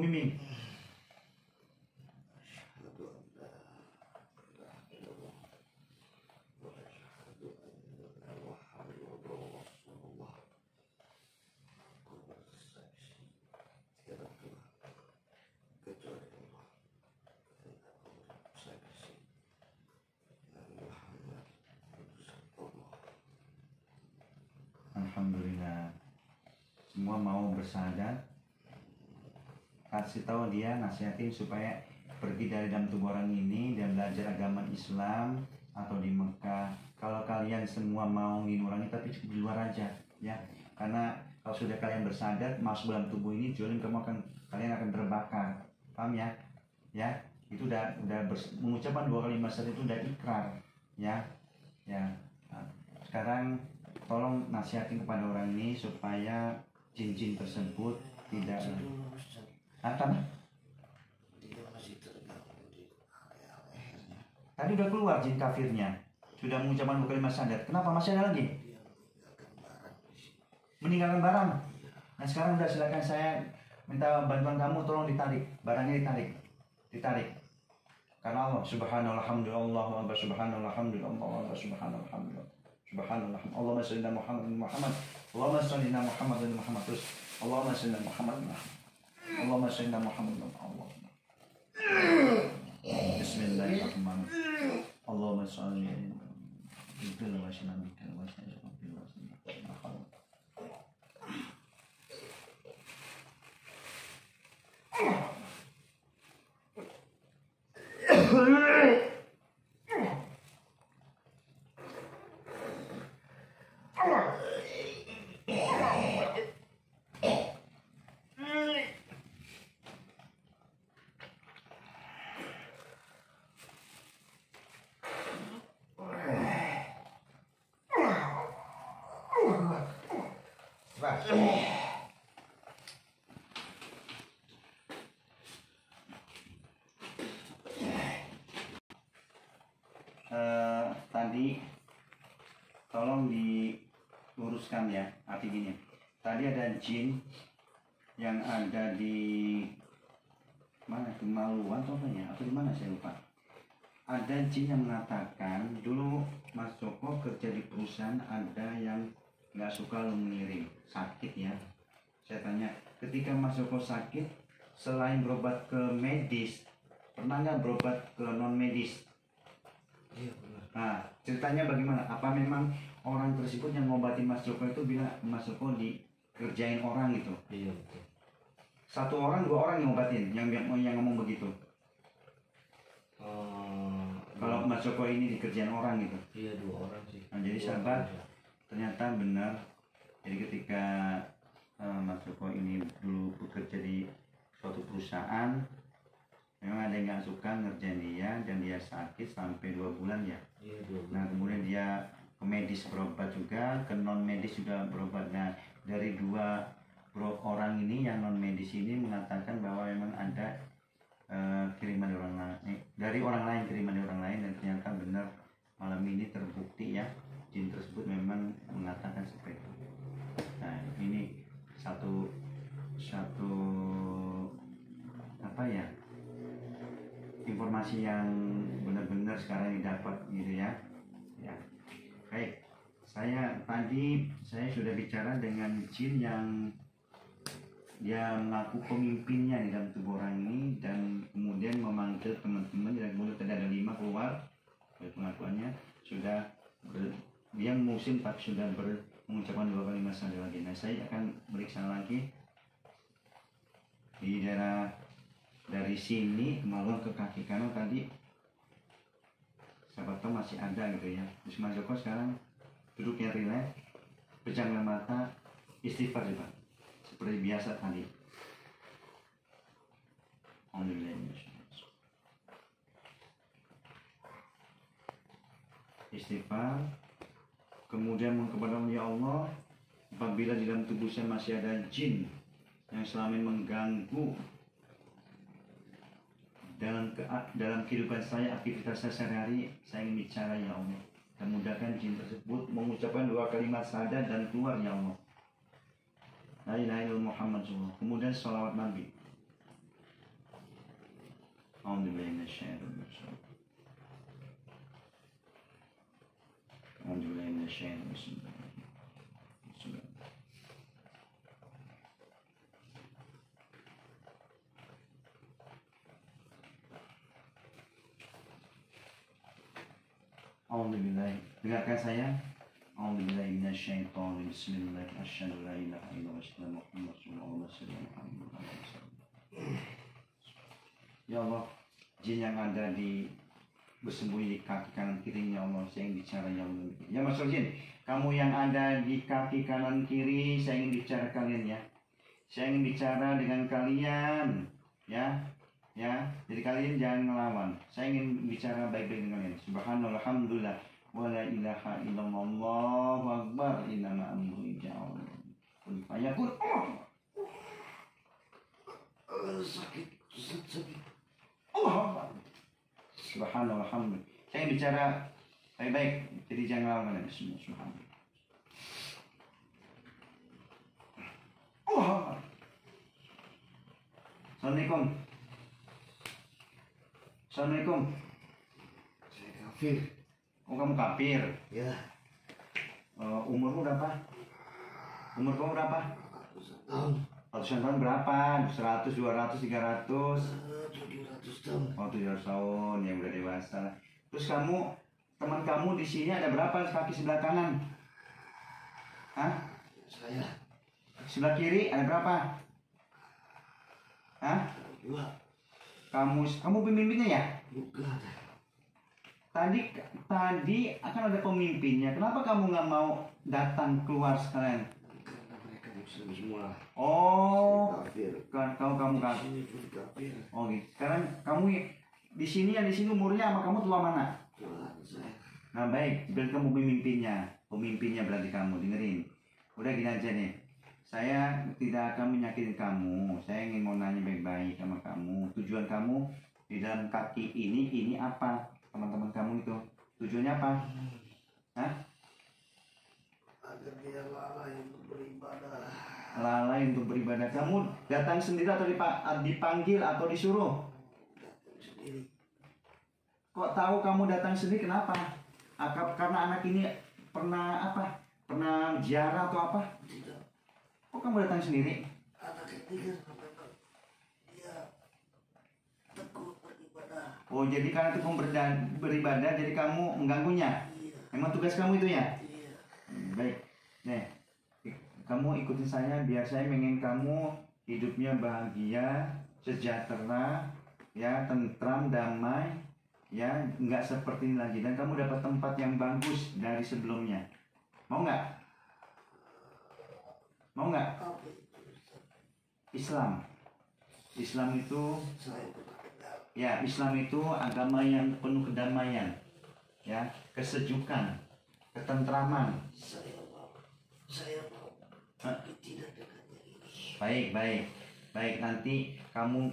Speaker 1: bimbing. Alhamdulillah. Semua mau bersyahadat. Kasih tahu dia, nasihatin supaya pergi dari dalam tubuh orang ini dan belajar agama Islam atau di Mekah. Kalau kalian semua mau nginurangi tapi di luar aja, ya. Karena kalau sudah kalian bersyahadat masuk dalam tubuh ini, kalian akan terbakar. Paham ya? Ya, itu udah mengucapkan 2 kalimat syahadat itu udah ikrar, ya. Ya. Nah, sekarang tolong nasihatin kepada orang ini supaya jin-jin tersebut tidak apa?
Speaker 2: Dia masih terganggu di lehernya.
Speaker 1: Tadi udah keluar jin kafirnya, sudah mengucapkan 2 kalimat syahadat. Kenapa masih ada lagi?
Speaker 2: Dia meninggalkan barang di sini.
Speaker 1: Meninggalkan barang. Nah sekarang udah, silakan saya minta bantuan kamu, tolong ditarik barangnya, ditarik. Karena Allah subhanallah alhamdulillah Allahu akbar subhanallah alhamdulillah Allahu akbar subhanallah alhamdulillah subhanallah Allahumma shalli ala Muhammad Allahumma shalli ala Muhammad terus Allahumma shalli ala Muhammad Allahumma shalli ala Muhammad Allah. Bismillahirrahmanirrahim. Allahumma shalli ala Muhammad Tadi tolong diluruskan ya, arti gini. Tadi ada jin yang ada di mana, Kemaluan atau apa ya, atau di mana saya lupa. Ada jin yang mengatakan dulu Mas Joko kerja di perusahaan, ada yang nggak suka lu mengirim, sakit ya. Saya tanya, ketika Mas Joko sakit, selain berobat ke medis, pernah nggak berobat ke non medis?
Speaker 2: Iya benar.
Speaker 1: Nah, ceritanya bagaimana? Apa memang orang tersebut yang ngobatin Mas Joko itu bilang Mas Joko dikerjain orang gitu?
Speaker 2: Iya betul.
Speaker 1: 1 orang 2 orang yang ngobatin, yang ngomong begitu. Kalau Mas Joko ini dikerjain orang gitu?
Speaker 2: Iya 2 orang sih.
Speaker 1: Nah, jadi sahabat, ternyata benar. Jadi ketika Mas Joko ini dulu bekerja di suatu perusahaan, memang ada yang nggak suka ngerjain dia dan dia sakit sampai 2 bulan ya.
Speaker 2: Iya 2 bulan.
Speaker 1: Nah kemudian dia ke medis berobat juga, ke non medis juga berobat. Nah dari 2 orang ini yang non medis ini mengatakan bahwa memang ada kiriman dari orang lain, kiriman dari orang lain, dan ternyata benar malam ini terbukti ya, jin tersebut memang mengatakan seperti itu. Nah ini satu apa ya, informasi yang benar-benar sekarang didapat gitu ya. Ya. Baik. Tadi saya sudah bicara dengan jin yang dia mengaku pemimpinnya di dalam tubuh orang ini, dan kemudian memanggil teman-teman, dan kemudian tadi ada 5 keluar dari pengakuannya, sudah dia musim tapi sudah mengucapkan 2 kalimat syahadat lagi. Nah saya akan meriksa lagi di daerah dari sini kemaluan ke kaki kanan tadi siapa tahu masih ada gitu ya. Terus Mas Joko sekarang duduknya rileks, pejamkan mata, istighfar juga seperti biasa tadi. Istighfar, kemudian kepada ya Allah, apabila di dalam tubuh saya masih ada jin yang selama ini mengganggu dalam kehidupan saya, aktivitas saya sehari-hari, saya ingin bicara ya Allah, dan mudahkan jin tersebut mengucapkan 2 kalimat syahadat dan keluar ya Allah, la ilaha illallah Muhammad Rasulullah. Kemudian sholawat Nabi. Alhamdulillah. Alhamdulillah. Dengarkan saya. Alhamdulillah minasyaitonir bismillah asyhadu la ilaha illallah wa Muhammad rasulullah. Ya Allah, jin yang ada di bersembunyi di kaki kanan kiri ya Allah, saya ingin bicara ya Allah. Ya Mas Jin, kamu yang ada di kaki kanan kiri, saya ingin bicara kalian ya. Saya ingin bicara dengan kalian, ya. Ya, jadi kalian jangan ngelawan. Saya ingin bicara baik-baik dengan kalian. Subhanallah, alhamdulillah, wa la ilaha illallah, Allahu akbar, innama amruhu idza fayakun. Sakit. Allahu akbar. Subhanallah, alhamdulillah. Saya ingin bicara baik-baik, jadi jangan ngelawan kalian semua. Subhanallah. Allahu akbar. Assalamualaikum. Assalamualaikum.
Speaker 2: Saya kafir.
Speaker 1: Oh, kamu kafir?
Speaker 2: Ya.
Speaker 1: Umurmu berapa? Umur kamu berapa?
Speaker 2: Tahun.
Speaker 1: Ratusan tahun berapa? 100, 200, 300?
Speaker 2: 700 tahun.
Speaker 1: Oh, 700 tahun, yang udah dewasa. Terus kamu, teman kamu di sini ada berapa kaki sebelah kanan? Hah?
Speaker 2: Saya.
Speaker 1: Sebelah kiri ada berapa? Hah?
Speaker 2: 2.
Speaker 1: Kamu pemimpinnya ya?
Speaker 2: Bukan.
Speaker 1: Tadi akan ada pemimpinnya. Kenapa kamu nggak mau datang keluar sekalian?
Speaker 2: Karena mereka Muslim semua.
Speaker 1: Oh,
Speaker 2: Kafir.
Speaker 1: kamu kan?
Speaker 2: Di sini pun kafir.
Speaker 1: Oh gitu. Sekarang kamu di sini umurnya sama kamu tua mana?
Speaker 2: Tuhan saya.
Speaker 1: Nah baik, biar kamu pemimpinnya berarti kamu dengerin. Udah gini aja nih. Saya tidak akan menyakiti kamu. Saya ingin mau nanya baik-baik sama kamu. Tujuan kamu di dalam kaki ini apa? Teman-teman kamu itu tujuannya apa? Hah?
Speaker 2: Agar dia lalai untuk beribadah.
Speaker 1: Lalai untuk beribadah. Kamu datang sendiri atau dipanggil atau disuruh?
Speaker 2: Datang sendiri.
Speaker 1: Kok tahu kamu datang sendiri? Kenapa? Karena anak ini pernah apa? Pernah ziarah atau apa?
Speaker 2: Tidak.
Speaker 1: Kok kamu datang sendiri?
Speaker 2: Anak ketiga memang dia tekun beribadah.
Speaker 1: Oh, jadi karena itu kamu beribadah, jadi kamu mengganggunya.
Speaker 2: Iya.
Speaker 1: Memang tugas kamu itu ya?
Speaker 2: Iya.
Speaker 1: Baik. Nih, kamu ikutin saya biar saya ingin kamu hidupnya bahagia, sejahtera, ya, tentram, damai, ya, nggak seperti ini lagi. Dan kamu dapat tempat yang bagus dari sebelumnya. Mau nggak? Mau nggak?
Speaker 2: Apa itu?
Speaker 1: Islam. Islam itu,
Speaker 2: Saya pernah kenal.
Speaker 1: ya, Islam itu agama yang penuh kedamaian, ya, kesejukan, ketentraman.
Speaker 2: Saya mau. Tapi tidak dengannya ini.
Speaker 1: Baik. Nanti kamu,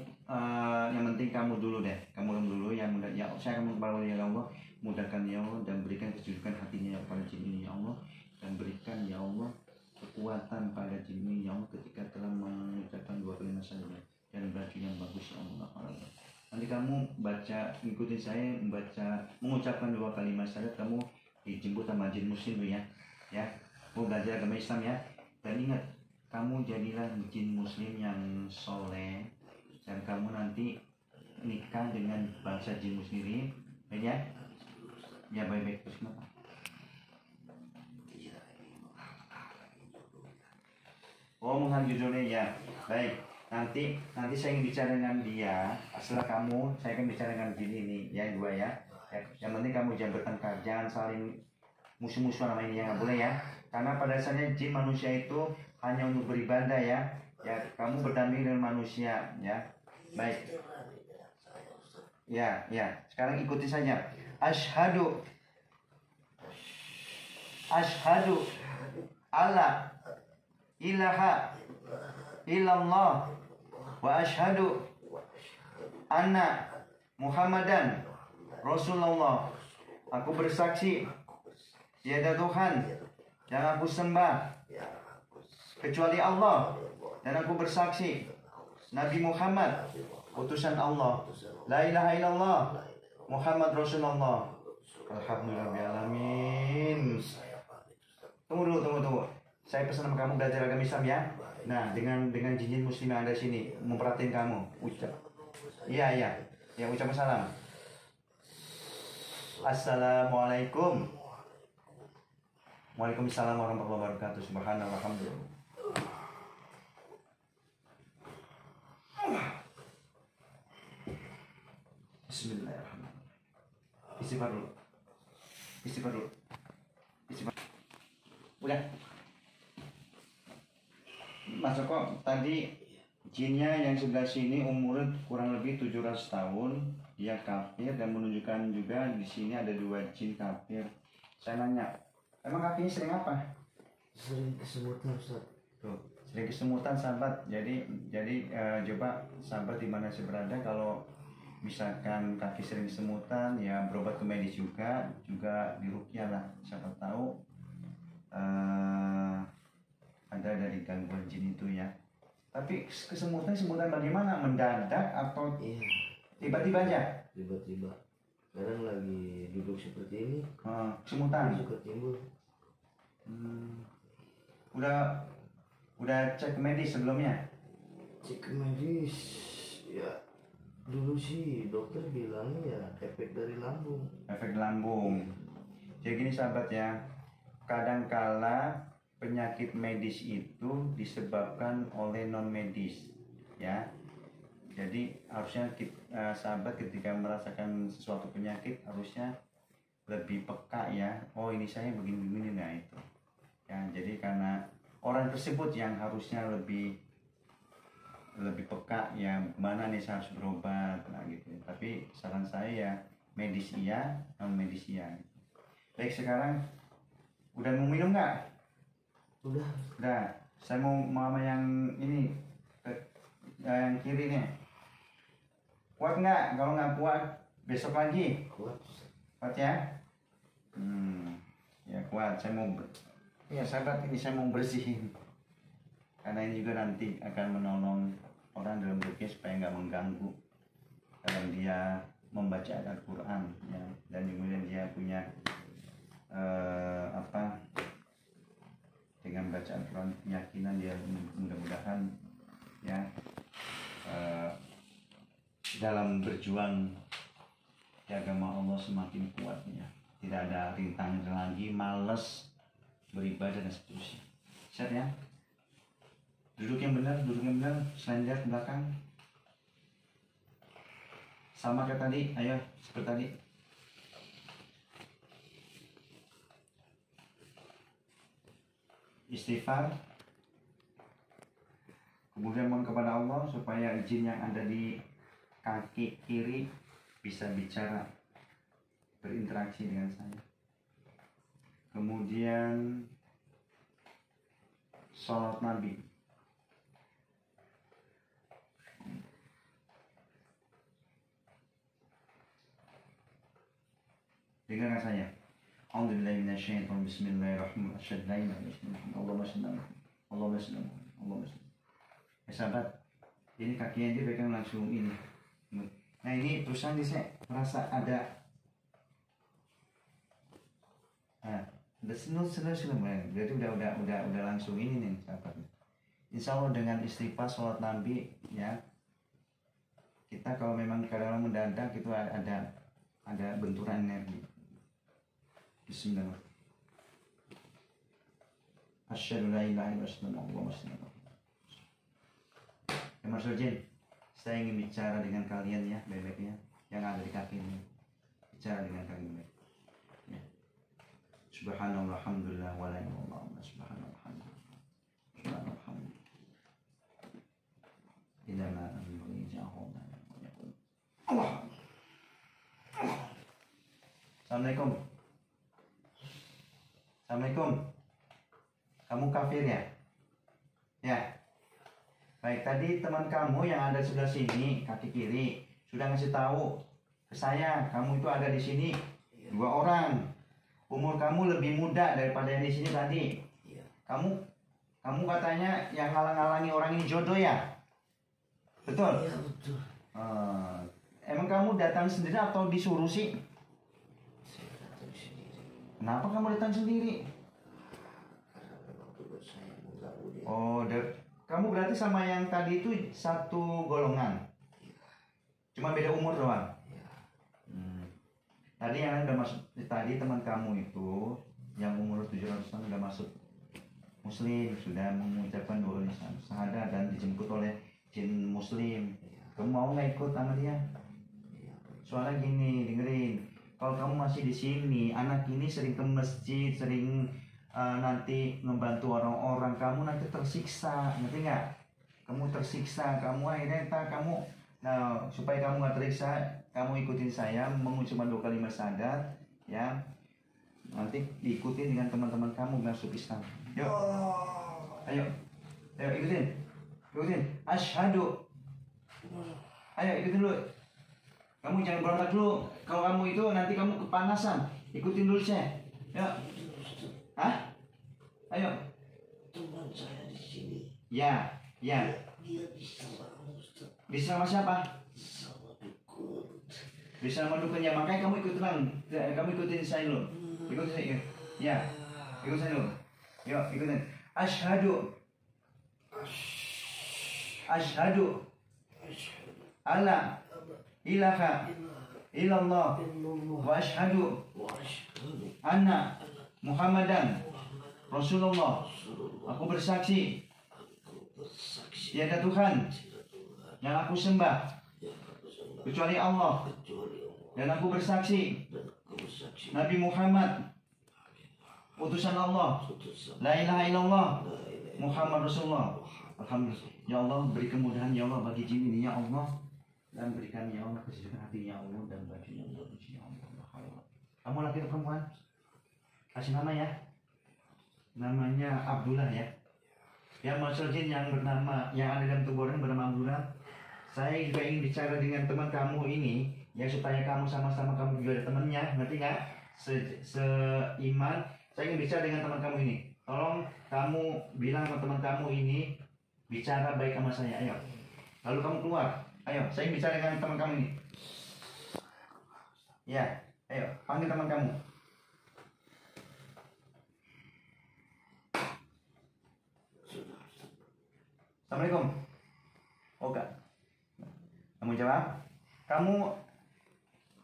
Speaker 1: yang penting kamu dulu deh. Kamu dulu yang mudah. Ya, saya akan kepada ya Allah, mudahkan ya Allah dan berikan kesejukan hatinya pada jin ini ya Allah, dan berikan ya Allah kekuatan pada jin ini ya Allah ketika telah mengucapkan 2 kalimat syahadat dan baju yang bagus ya Allah. Nanti kamu ikutin saya mengucapkan 2 kalimat syahadat, kamu dijemput sama jin muslim tuh ya. Ya, mau belajar agama Islam ya. Dan ingat, kamu jadilah jin muslim yang soleh, dan kamu nanti nikah dengan bangsa jin muslimin, ya? Ya baik-baik. Terus kenapa? Oh, menghargai judulnya ya. Baik. nanti saya ingin bicara dengan dia. Setelah kamu, saya akan bicara dengan jin ini, ya dua ya. Yang penting kamu jangan bertengkar, jangan saling musuh-musuhan sama ini ya, nggak boleh ya. Karena pada dasarnya jin manusia itu hanya untuk beribadah ya. Ya, kamu berdamping dengan manusia ya. Baik. Ya, ya. Sekarang ikuti saja. Asyhadu alla ilaha illallah wa asyhadu anna Muhammadan Rasulullah. Aku bersaksi tiada Tuhan yang aku sembah kecuali Allah, dan aku bersaksi Nabi Muhammad utusan Allah. La ilaha illallah Muhammad Rasulullah. Alhamdulillahirrahmanirrahim. Tunggu dulu. Saya pesan sama kamu belajar agama Islam ya. Nah, dengan jin muslim yang ada sini memperhatiin kamu. Ucap. Iya. Ya, ucap salam. Assalamualaikum. Waalaikumsalam warahmatullahi wabarakatuh. Subhanallah, alhamdulillah. Bismillahirrahmanirrahim. Istighfar dulu. Udah. Mas Joko, tadi jinnya yang sebelah sini umurnya kurang lebih 700 tahun. Dia kafir dan menunjukkan juga di sini ada 2 jin kafir. Saya nanya, emang kafirnya sering apa?
Speaker 2: Sering kesemutan, Ustaz.
Speaker 1: Tuh, sering kesemutan sahabat. Jadi coba sahabat di mana saya berada, kalau misalkan kaki sering kesemutan ya berobat ke medis juga diruqyah lah, siapa tahu ada dari gangguan jin itu ya. Tapi kesemutan bagaimana? Mendadak atau tiba-tiba aja?
Speaker 2: Tiba-tiba. Kadang lagi duduk seperti ini,
Speaker 1: kesemutan
Speaker 2: suka timbul.
Speaker 1: Udah cek medis sebelumnya?
Speaker 2: Cek medis ya, dulu sih dokter bilangnya ya efek dari lambung.
Speaker 1: Jadi gini sahabat ya, kadangkala penyakit medis itu disebabkan oleh non medis ya. Jadi harusnya sahabat ketika merasakan sesuatu penyakit harusnya lebih peka ya. Oh, ini saya begini-begini, nah itu ya. Jadi karena orang tersebut yang harusnya lebih peka ya, mana nih saya harus berobat, nah gitu. Tapi saran saya ya medis iya, non medis iya. Baik, sekarang udah mau minum nggak?
Speaker 2: Udah.
Speaker 1: Saya mau mama yang ini yang kiri nih. Kuat nggak? Kalau nggak kuat besok lagi. Kuat ya? Ya kuat. Ya sahabat, ini saya mau bersihin. Karena ini juga nanti akan menolong orang dalam ruqyah supaya nggak mengganggu dalam dia membaca Al-Quran ya. Dan kemudian dia punya dengan baca Al-Quran keyakinan dia mudah-mudahan ya dalam berjuang di agama Allah semakin kuatnya, tidak ada rintangan lagi, malas beribadah dan seterusnya. Siap ya? Duduk yang benar, selain lihat ke belakang. Sama kayak tadi, ayo seperti tadi. Istighfar, kemudian mohon kepada Allah supaya jin yang ada di kaki kiri bisa bicara, berinteraksi dengan saya. Kemudian salat Nabi. Dengarkan saya. A'udzubillahi minasyaitonir rajim. Bismillahirrahmanirrahim. Allahumma shalli ala Muhammad. Ya sahabat, ini kakinya dia pegang langsung ini. Nah ini terusan saya merasa ada senul, berarti udah langsung ini nih sahabat. Insya Allah dengan istighfar, sholat Nabi ya, kita kalau memang kadang mendadak itu ada benturan energi. Bismillahirrahmanirrahim. Asyhadu an la ilaha illallah wa asyhadu anna Muhammadan rasulullah. Mas Rojin, saya ingin bicara dengan kalian ya, bebeknya yang ada di kaki ini. Bicara dengan kalian baik. Ya. Subhanallah, alhamdulillah, wa la ilaha illallah, subhanallah, alhamdulillah. Subhanallah, alhamdulillah. Inama amri ja'ahum. Allah. Assalamualaikum. Assalamualaikum. Kamu kafir ya? Ya. Baik, tadi teman kamu yang ada sebelah sini, kaki kiri, sudah ngasih tahu ke saya, kamu itu ada di sini 2 orang. Umur kamu lebih muda daripada yang di sini tadi. Kamu katanya yang ngalang-ngalangi orang ini jodoh ya? Betul?
Speaker 2: Iya betul.
Speaker 1: Emang kamu datang sendiri atau disuruh sih?
Speaker 2: Saya datang sendiri.
Speaker 1: Kenapa kamu datang sendiri?
Speaker 2: Karena memang dulu saya mengganggu dia.
Speaker 1: Oh, kamu berarti sama yang tadi itu satu golongan? Cuma beda umur doang? Tadi yang udah masuk, tadi teman kamu itu yang umur 700 tahun udah masuk Muslim, sudah mengucapkan 2 syahadat dan dijemput oleh jin Muslim. Kamu mau nggak ikut sama dia? Soalnya gini, dengerin. Kalau kamu masih di sini, anak ini sering ke masjid, sering nanti ngebantu orang-orang, kamu nanti tersiksa, ngerti nggak? Kamu tersiksa, kamu akhirnya kamu, nah supaya kamu nggak tersiksa, kamu ikutin saya mengucapkan 2 kalimat syahadat, ya. Nanti diikutin dengan teman-teman kamu masuk Islam. Yuk, ayo ikutin. Asyhadu. Ayo ikutin dulu. Kamu jangan berontak dulu. Kalau kamu itu nanti kamu kepanasan. Ikutin dulu saya. Yuk. Hah? Ayo.
Speaker 2: Teman saya di sini.
Speaker 1: Ya.
Speaker 2: Dia bisa sama Ustaz.
Speaker 1: Bisa sama siapa?
Speaker 2: Sama dukun.
Speaker 1: Bisa sama dukun ya. Makanya kamu ikutin saya dulu. Ikutin saya. Ya. Ikutin saya dulu. Yuk, ikutin. Asyhadu. Asyhadu. Alla ilaha illallah wa asyhadu anna Muhammadan Rasulullah. Aku bersaksi tiada Tuhan yang aku sembah kecuali Allah, dan aku bersaksi Nabi Muhammad utusan Allah. La ilaha illallah Muhammad Rasulullah. Alhamdulillah. Ya Allah, beri kemudahan ya Allah bagi jin ini ya Allah, dan berikan ya Allah kesejukan hati ya Allah, dan bajunya Allah ya Allah. Kamu laki atau perempuan? Kasih nama ya. Namanya Abdullah ya. Yang masuk jin yang bernama, yang ada dalam tubuh orang bernama Abdullah. Saya juga ingin bicara dengan teman kamu ini, ya supaya kamu sama-sama, kamu juga ada temannya, ngerti nggak? Seiman. Saya ingin bicara dengan teman kamu ini. Tolong kamu bilang sama teman kamu ini bicara baik sama saya, ayo. Lalu kamu keluar, ayo. Saya ingin bicara dengan teman kamu ini. Ya, ayo. Panggil teman kamu. Assalamualaikum. Oke. Kamu jawab. Kamu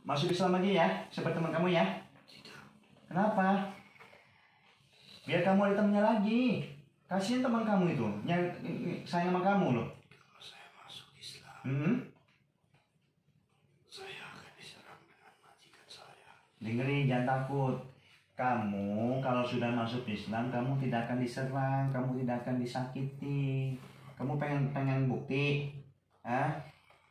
Speaker 1: masuk Islam lagi ya, seperti teman kamu ya. Kenapa? Biar kamu ada temannya lagi. Kasihin teman kamu itu, yang sayang sama kamu loh.
Speaker 2: Kalau saya masuk Islam, saya akan diserang dengan majikan saya.
Speaker 1: Dengerin, jangan takut. Kamu kalau sudah masuk Islam, kamu tidak akan diserang, kamu tidak akan disakiti. Kamu pengen bukti,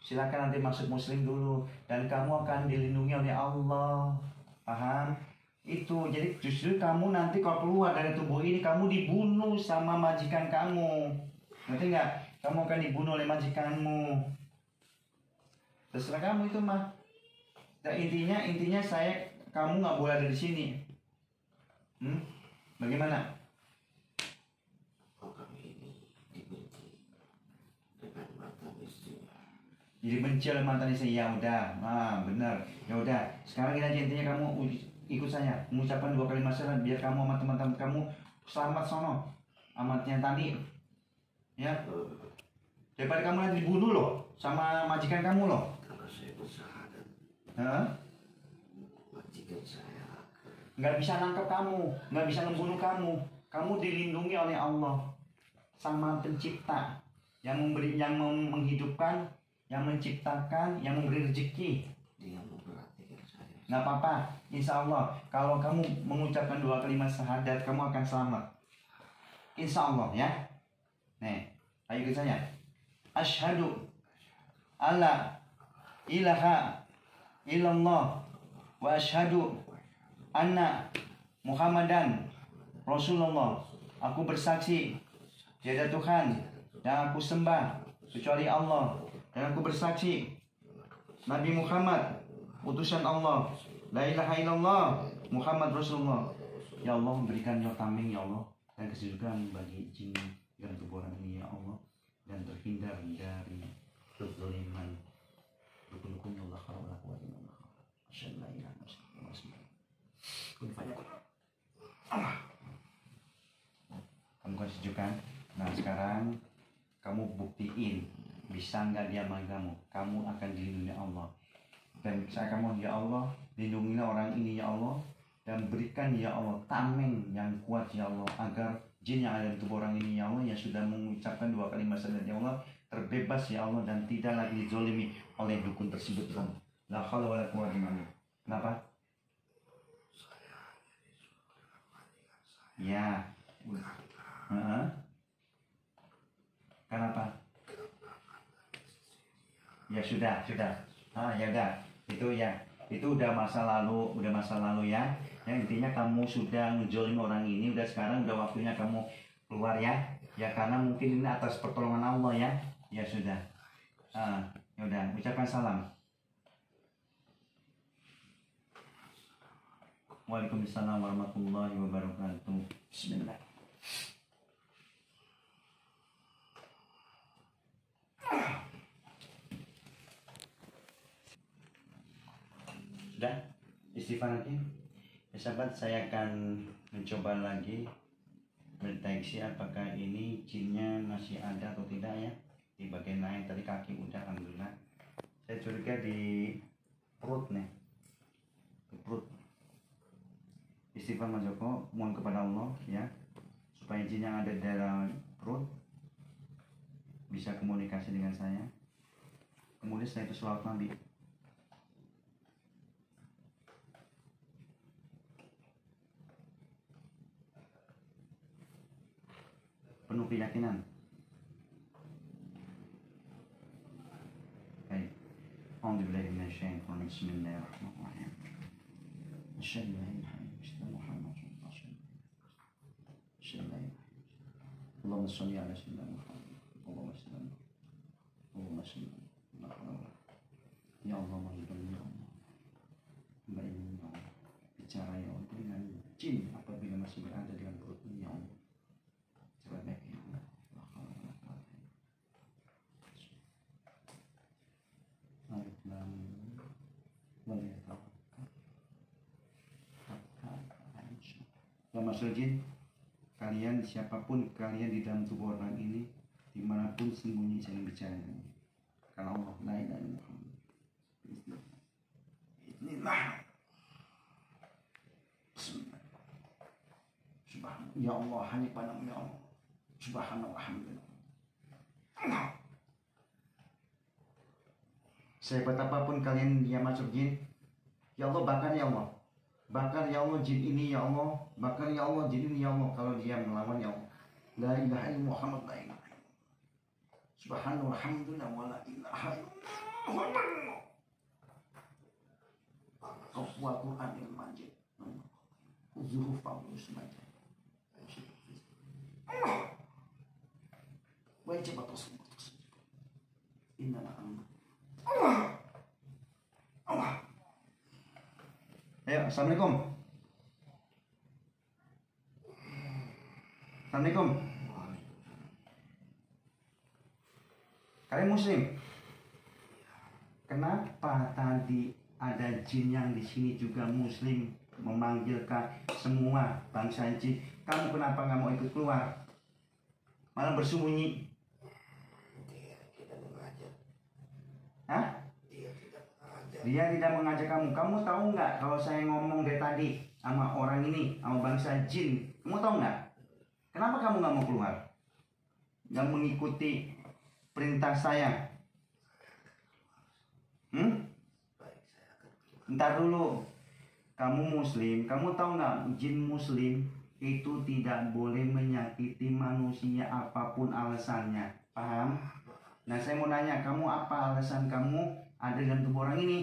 Speaker 1: silakan nanti masuk Muslim dulu, dan kamu akan dilindungi oleh Allah. Paham? Itu jadi justru kamu nanti kalau keluar dari tubuh ini, kamu dibunuh sama majikan kamu, ngerti nggak? Kamu akan dibunuh oleh majikanmu. Terserah kamu itu mah. Dan intinya kamu nggak boleh ada di sini. Bagaimana?
Speaker 2: Orang ini dibenci dengan mantan istrinya.
Speaker 1: Jadi benci oleh mantan istri, ya udah, benar, ya udah. Sekarang gini aja, intinya kamu ikut saya, mengucapkan 2 kalimat syahadat biar kamu sama teman-teman kamu selamat sono, amatnya tadi, ya. Daripada kamu nanti dibunuh loh sama majikan kamu loh.
Speaker 2: Kalau saya bersyahadat, majikan saya
Speaker 1: nggak bisa nangkep kamu, nggak bisa membunuh kamu. Kamu dilindungi oleh Allah sama pencipta yang memberi, yang menghidupkan, yang menciptakan, yang memberi rezeki.
Speaker 2: Dia memperhatikan saya.
Speaker 1: Nggak apa-apa, insya Allah kalau kamu mengucapkan 2 kalimat syahadat kamu akan selamat. Insya Allah ya. Nih, ayo ikut saya. Asyhadu alla ilaha illallah wa asyhadu anna Muhammadan Rasulullah. Aku bersaksi tiada Tuhan yang aku sembah kecuali Allah, dan aku bersaksi Nabi Muhammad utusan Allah. La ilaha illallah Muhammad Rasulullah. Ya Allah, berikan ya tameng ya Allah, dan kesejukan bagi jin dan kuburan ini ya Allah, dan terhindar dari kezaliman dukun-dukun ya Allah. Kalau la quwwata illa billah. Asyhadu an la ilaha illallah. Kun fayakun. Kamu kesejukan. Nah sekarang kamu buktiin bisa nggak dia sama kamu akan dilindungi Allah. Dan saya kamu ya Allah, lindungilah orang ini ya Allah, dan berikan ya Allah tameng yang kuat ya Allah, agar jin yang ada di tubuh orang ini ya Allah, yang sudah mengucapkan 2 kalimat syahadat ya Allah, terbebas ya Allah, dan tidak lagi dizolimi oleh dukun tersebut ya Allah. La haula wala quwwata illa billah. Kenapa? Ya. Kenapa? Ya sudah. Ya udah. Itu udah masa lalu ya. Yang intinya kamu sudah ngejolimi orang ini, udah sekarang udah waktunya kamu keluar ya. Ya karena mungkin ini atas pertolongan Allah ya. Ya sudah. Ya udah, ucapkan salam. Waalaikumsalam warahmatullahi wabarakatuh. Bismillah. Sudah? Istighfar lagi. Ya sahabat, saya akan mencoba lagi mendeteksi apakah ini jinnya masih ada atau tidak ya. Di bagian lain tadi kaki udah, alhamdulillah. Saya curiga di perut nih. Di perut. Istighfar Mas Joko, mohon kepada Allah ya, supaya jin yang ada di dalam perut bisa komunikasi dengan saya. Kemudian setelah itu selawat Nabi. Penuh keyakinan. Baik. Alhamdulillah minasyaitonir rajim. Bismillahirrahmanirrahim. Asyhadu an la ilaha illallah Muhammad rasulullah. Allahumma shalli ala sayyidina Muhammad. Allahumma shalli. Ya Allah, ya Allah. Mbak ini ya Allah. Bicara ya Allah dengan jin apabila masih berada di dalam perut ini ya Allah. Sebaik ya Allah. Ya Masyarakat jin, kalian siapapun kalian di dalam tubuh orang ini, dimanapun sembunyi jangan bicara. Kalau Allah la ilaha illallah. Bismillah. Subhanallah. Ya Allah, hanya padamu ya Allah. Subhanallah, alhamdulillah. Sehebat apapun kalian yang masuk jin, ya Allah bakar ya Allah. Bakar ya Allah jin ini ya Allah. Bakar ya Allah jin ini ya Allah. Kalau dia melawan ya Allah. La ilaha illallah Muhammad la ilaha illallah. Subhanallah, alhamdulillah, wa la ilaha illallah. Wa Qur'anil Majid. Zuhuf Paulus Majid. Wajib atas Inna Allah. Ayo, assalamualaikum. Assalamualaikum. Kalian muslim? Kenapa tadi ada jin yang di sini juga muslim memanggilkan semua bangsa jin? Kamu kenapa nggak mau ikut keluar? Malah bersembunyi.
Speaker 2: Dia tidak mengajak.
Speaker 1: Hah? Dia tidak mengajak kamu. Kamu tahu nggak kalau saya ngomong dari tadi sama orang ini, sama bangsa jin, kamu tahu nggak? Kenapa kamu nggak mau keluar? Nggak mengikuti perintah saya?
Speaker 2: Baik, saya akan keluar.
Speaker 1: Ntar dulu. Kamu muslim, kamu tahu nggak jin muslim itu tidak boleh menyakiti manusia apapun alasannya. Paham? Nah saya mau nanya, kamu apa alasan kamu ada dalam tubuh orang ini?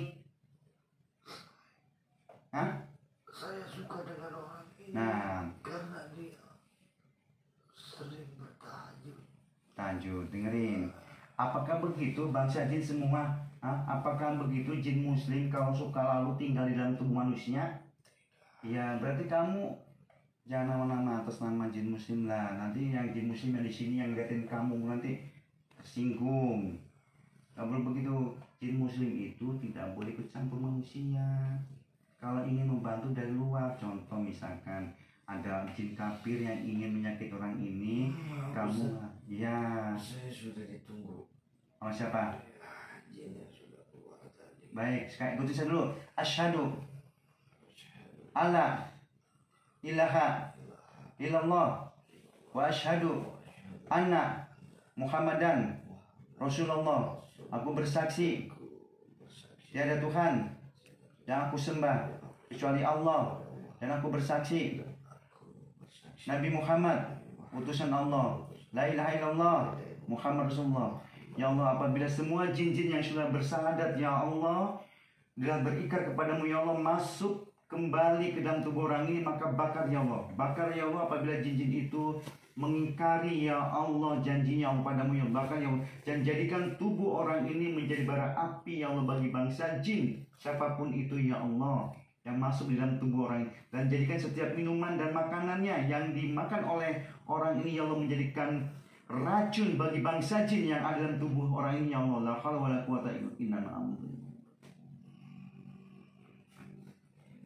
Speaker 1: Hah?
Speaker 2: Saya suka dengan orang ini
Speaker 1: Nah,
Speaker 2: karena dia sering bertahajud.
Speaker 1: Tajud, dengerin. Apakah begitu bangsa jin semua? Hah? Apakah begitu jin muslim kalau suka lalu tinggal di dalam tubuh manusia? Ya berarti kamu jangan nama-nama atas nama jin muslim lah. Nanti yang jin muslim yang di sini yang liatin kamu nanti tersinggung. Gak boleh begitu. Jin muslim itu tidak boleh ikut campur manusia. Kalau ingin membantu dari luar, contoh misalkan ada jin kafir yang ingin menyakiti orang ini, kamu ya
Speaker 2: Saya sudah ditunggu.
Speaker 1: sama siapa?
Speaker 2: Jin yang sudah keluar tadi.
Speaker 1: Baik, sekarang ikuti saya dulu. Asyhadu alla ilaha illallah wa asyhadu anna Muhammadan Rasulullah. Aku bersaksi tiada Tuhan yang aku sembah kecuali Allah, dan aku bersaksi Nabi Muhammad utusan Allah. La ilaha illallah Muhammad Rasulullah. Ya Allah, apabila semua jin-jin yang sudah bersyahadat ya Allah telah berikrar kepadamu ya Allah masuk kembali ke dalam tubuh orang ini, maka bakar ya Allah. Bakar ya Allah apabila jin-jin itu mengingkari ya Allah janjinya Allah padamu ya Allah. Bakar ya Allah. Dan jadikan tubuh orang ini menjadi bara api ya Allah bagi bangsa jin siapapun itu ya Allah yang masuk di dalam tubuh orang ini. Dan jadikan setiap minuman dan makanannya yang dimakan oleh orang ini ya Allah menjadikan racun bagi bangsa jin yang ada dalam tubuh orang ini ya Allah. La haula wala quwata illa billah.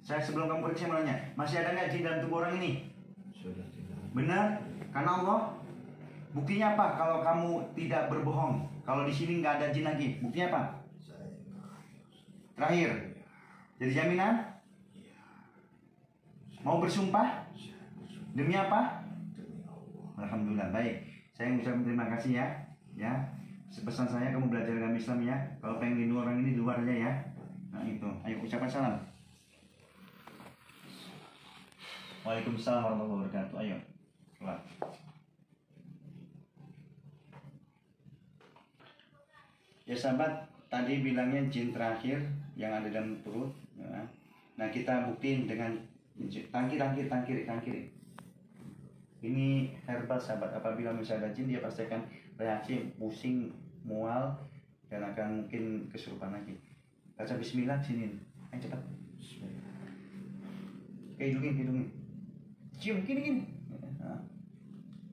Speaker 1: Saya sebelum kamu pergi saya mau nanya, masih ada nggak jin dalam tubuh orang ini?
Speaker 2: Sudah tidak.
Speaker 1: Benar? Karena Allah. Buktinya apa? Kalau kamu tidak berbohong, kalau di sini nggak ada jin lagi, buktinya apa?
Speaker 2: Saya
Speaker 1: Terakhir, jadi jaminan? Mau bersumpah? Demi apa?
Speaker 2: demi Allah.
Speaker 1: Alhamdulillah, baik. Saya mengucapkan terima kasih ya. Ya, pesan saya kamu belajar agama Islam ya. Kalau pengen lindungi orang ini di luar aja ya. Nah itu, ayo ucapkan salam. Waalaikumsalam warahmatullahi wabarakatuh. Ayo, keluar. Ya sahabat, tadi bilangnya jin terakhir yang ada dalam perut. Ya. Nah kita buktiin dengan tangkir. Ini herbal sahabat. Apabila misalnya ada jin, dia pasti akan reaksi pusing, mual, dan akan mungkin kesurupan lagi. Baca Bismillah sini. Ayo cepat.
Speaker 2: Bismillah.
Speaker 1: Hidungin. Cium gini. Nah.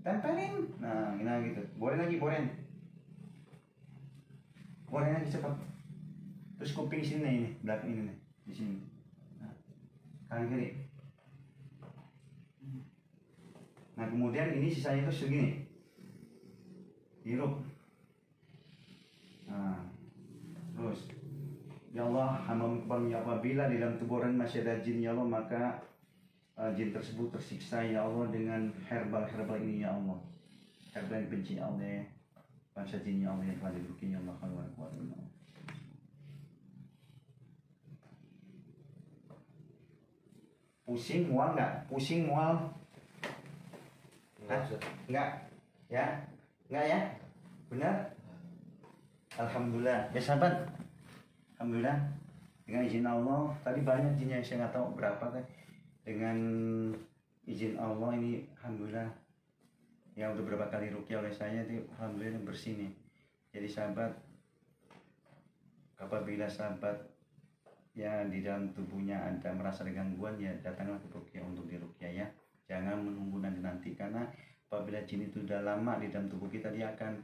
Speaker 1: Tempelin. Nah gitu. Boren lagi. Boren lagi cepat. Terus kuping sini ini, belakang ini nih, di sini. Nah, kanan kiri. Nah kemudian ini sisanya itu segini. Hirup. Nah, terus. Ya Allah, hamba apabila di dalam tubuh orang masih ada jin ya Allah, maka jin tersebut tersiksa ya Allah dengan herbal ini ya Allah. Herbal yang benci ya Allah, bangsa jin ya Allah yang telah dibuki ya Allah. Pusing mual nggak? Pusing mual? Enggak ya? Enggak ya? Benar? Alhamdulillah. Ya sahabat, alhamdulillah dengan izin Allah. Tadi banyak jin yang saya nggak tahu berapa kan. Dengan izin Allah ini alhamdulillah yang udah berapa kali ruqyah oleh saya itu alhamdulillah bersih nih. Jadi sahabat, apabila sahabat ya di dalam tubuhnya ada merasa ada gangguan, ya datanglah ke ruqyah untuk diruqyah ya. Jangan menunggu nanti karena apabila jin itu udah lama di dalam tubuh kita, dia akan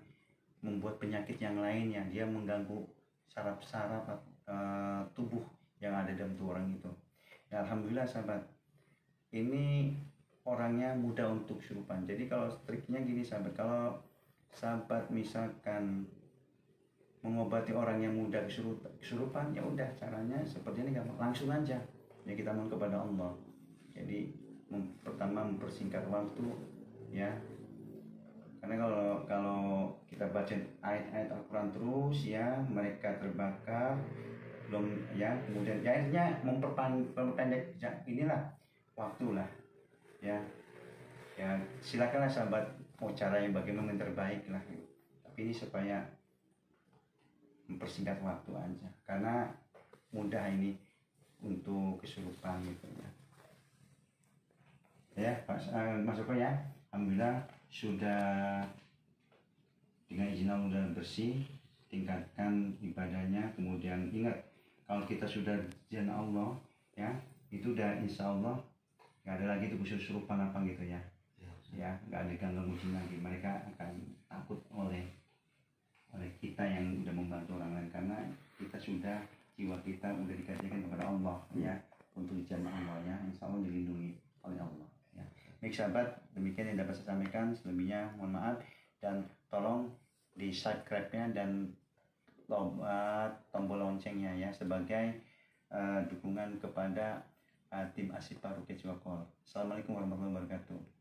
Speaker 1: membuat penyakit yang lainnya. Dia mengganggu saraf-saraf tubuh yang ada dalam tubuh orang itu. Ya, alhamdulillah sahabat, ini orangnya mudah untuk kesurupan. Jadi kalau triknya gini sahabat, kalau sahabat misalkan mengobati orang yang mudah kesurupan, ya udah caranya seperti ini gampang, langsung aja ya, kita mohon kepada Allah. Jadi pertama mempersingkat waktu ya, Karena kalau kita baca ayat-ayat Al-Quran terus ya, mereka terbakar belum ya, kemudian ya akhirnya memperpendek inilah waktu lah ya. Ya silakanlah sahabat mau cara yang bagaimana yang terbaik lah, tapi ini supaya mempersingkat waktu aja, karena mudah ini untuk kesurupan gitu ya masuk ya. Alhamdulillah sudah dengan izin Allah sudah bersih, tingkatkan ibadahnya. Kemudian ingat, kalau kita sudah izin Allah ya, itu udah insya Allah nggak ada lagi tuh kesurupan apa gitu ya. Ya nggak ada gangguan jin lagi. Mereka akan takut oleh kita yang udah membantu orang lain, karena kita sudah, jiwa kita udah dikaitkan kepada Allah ya, untuk dijamah Allah ya, insya Allah dilindungi oleh Allah ya. Baik sahabat, demikian yang dapat saya sampaikan. Selebihnya mohon maaf, dan tolong di subscribe-nya dan tombol loncengnya ya, sebagai dukungan kepada tim Asyifa Ruqyah Jiwa Qol. Assalamualaikum warahmatullahi wabarakatuh.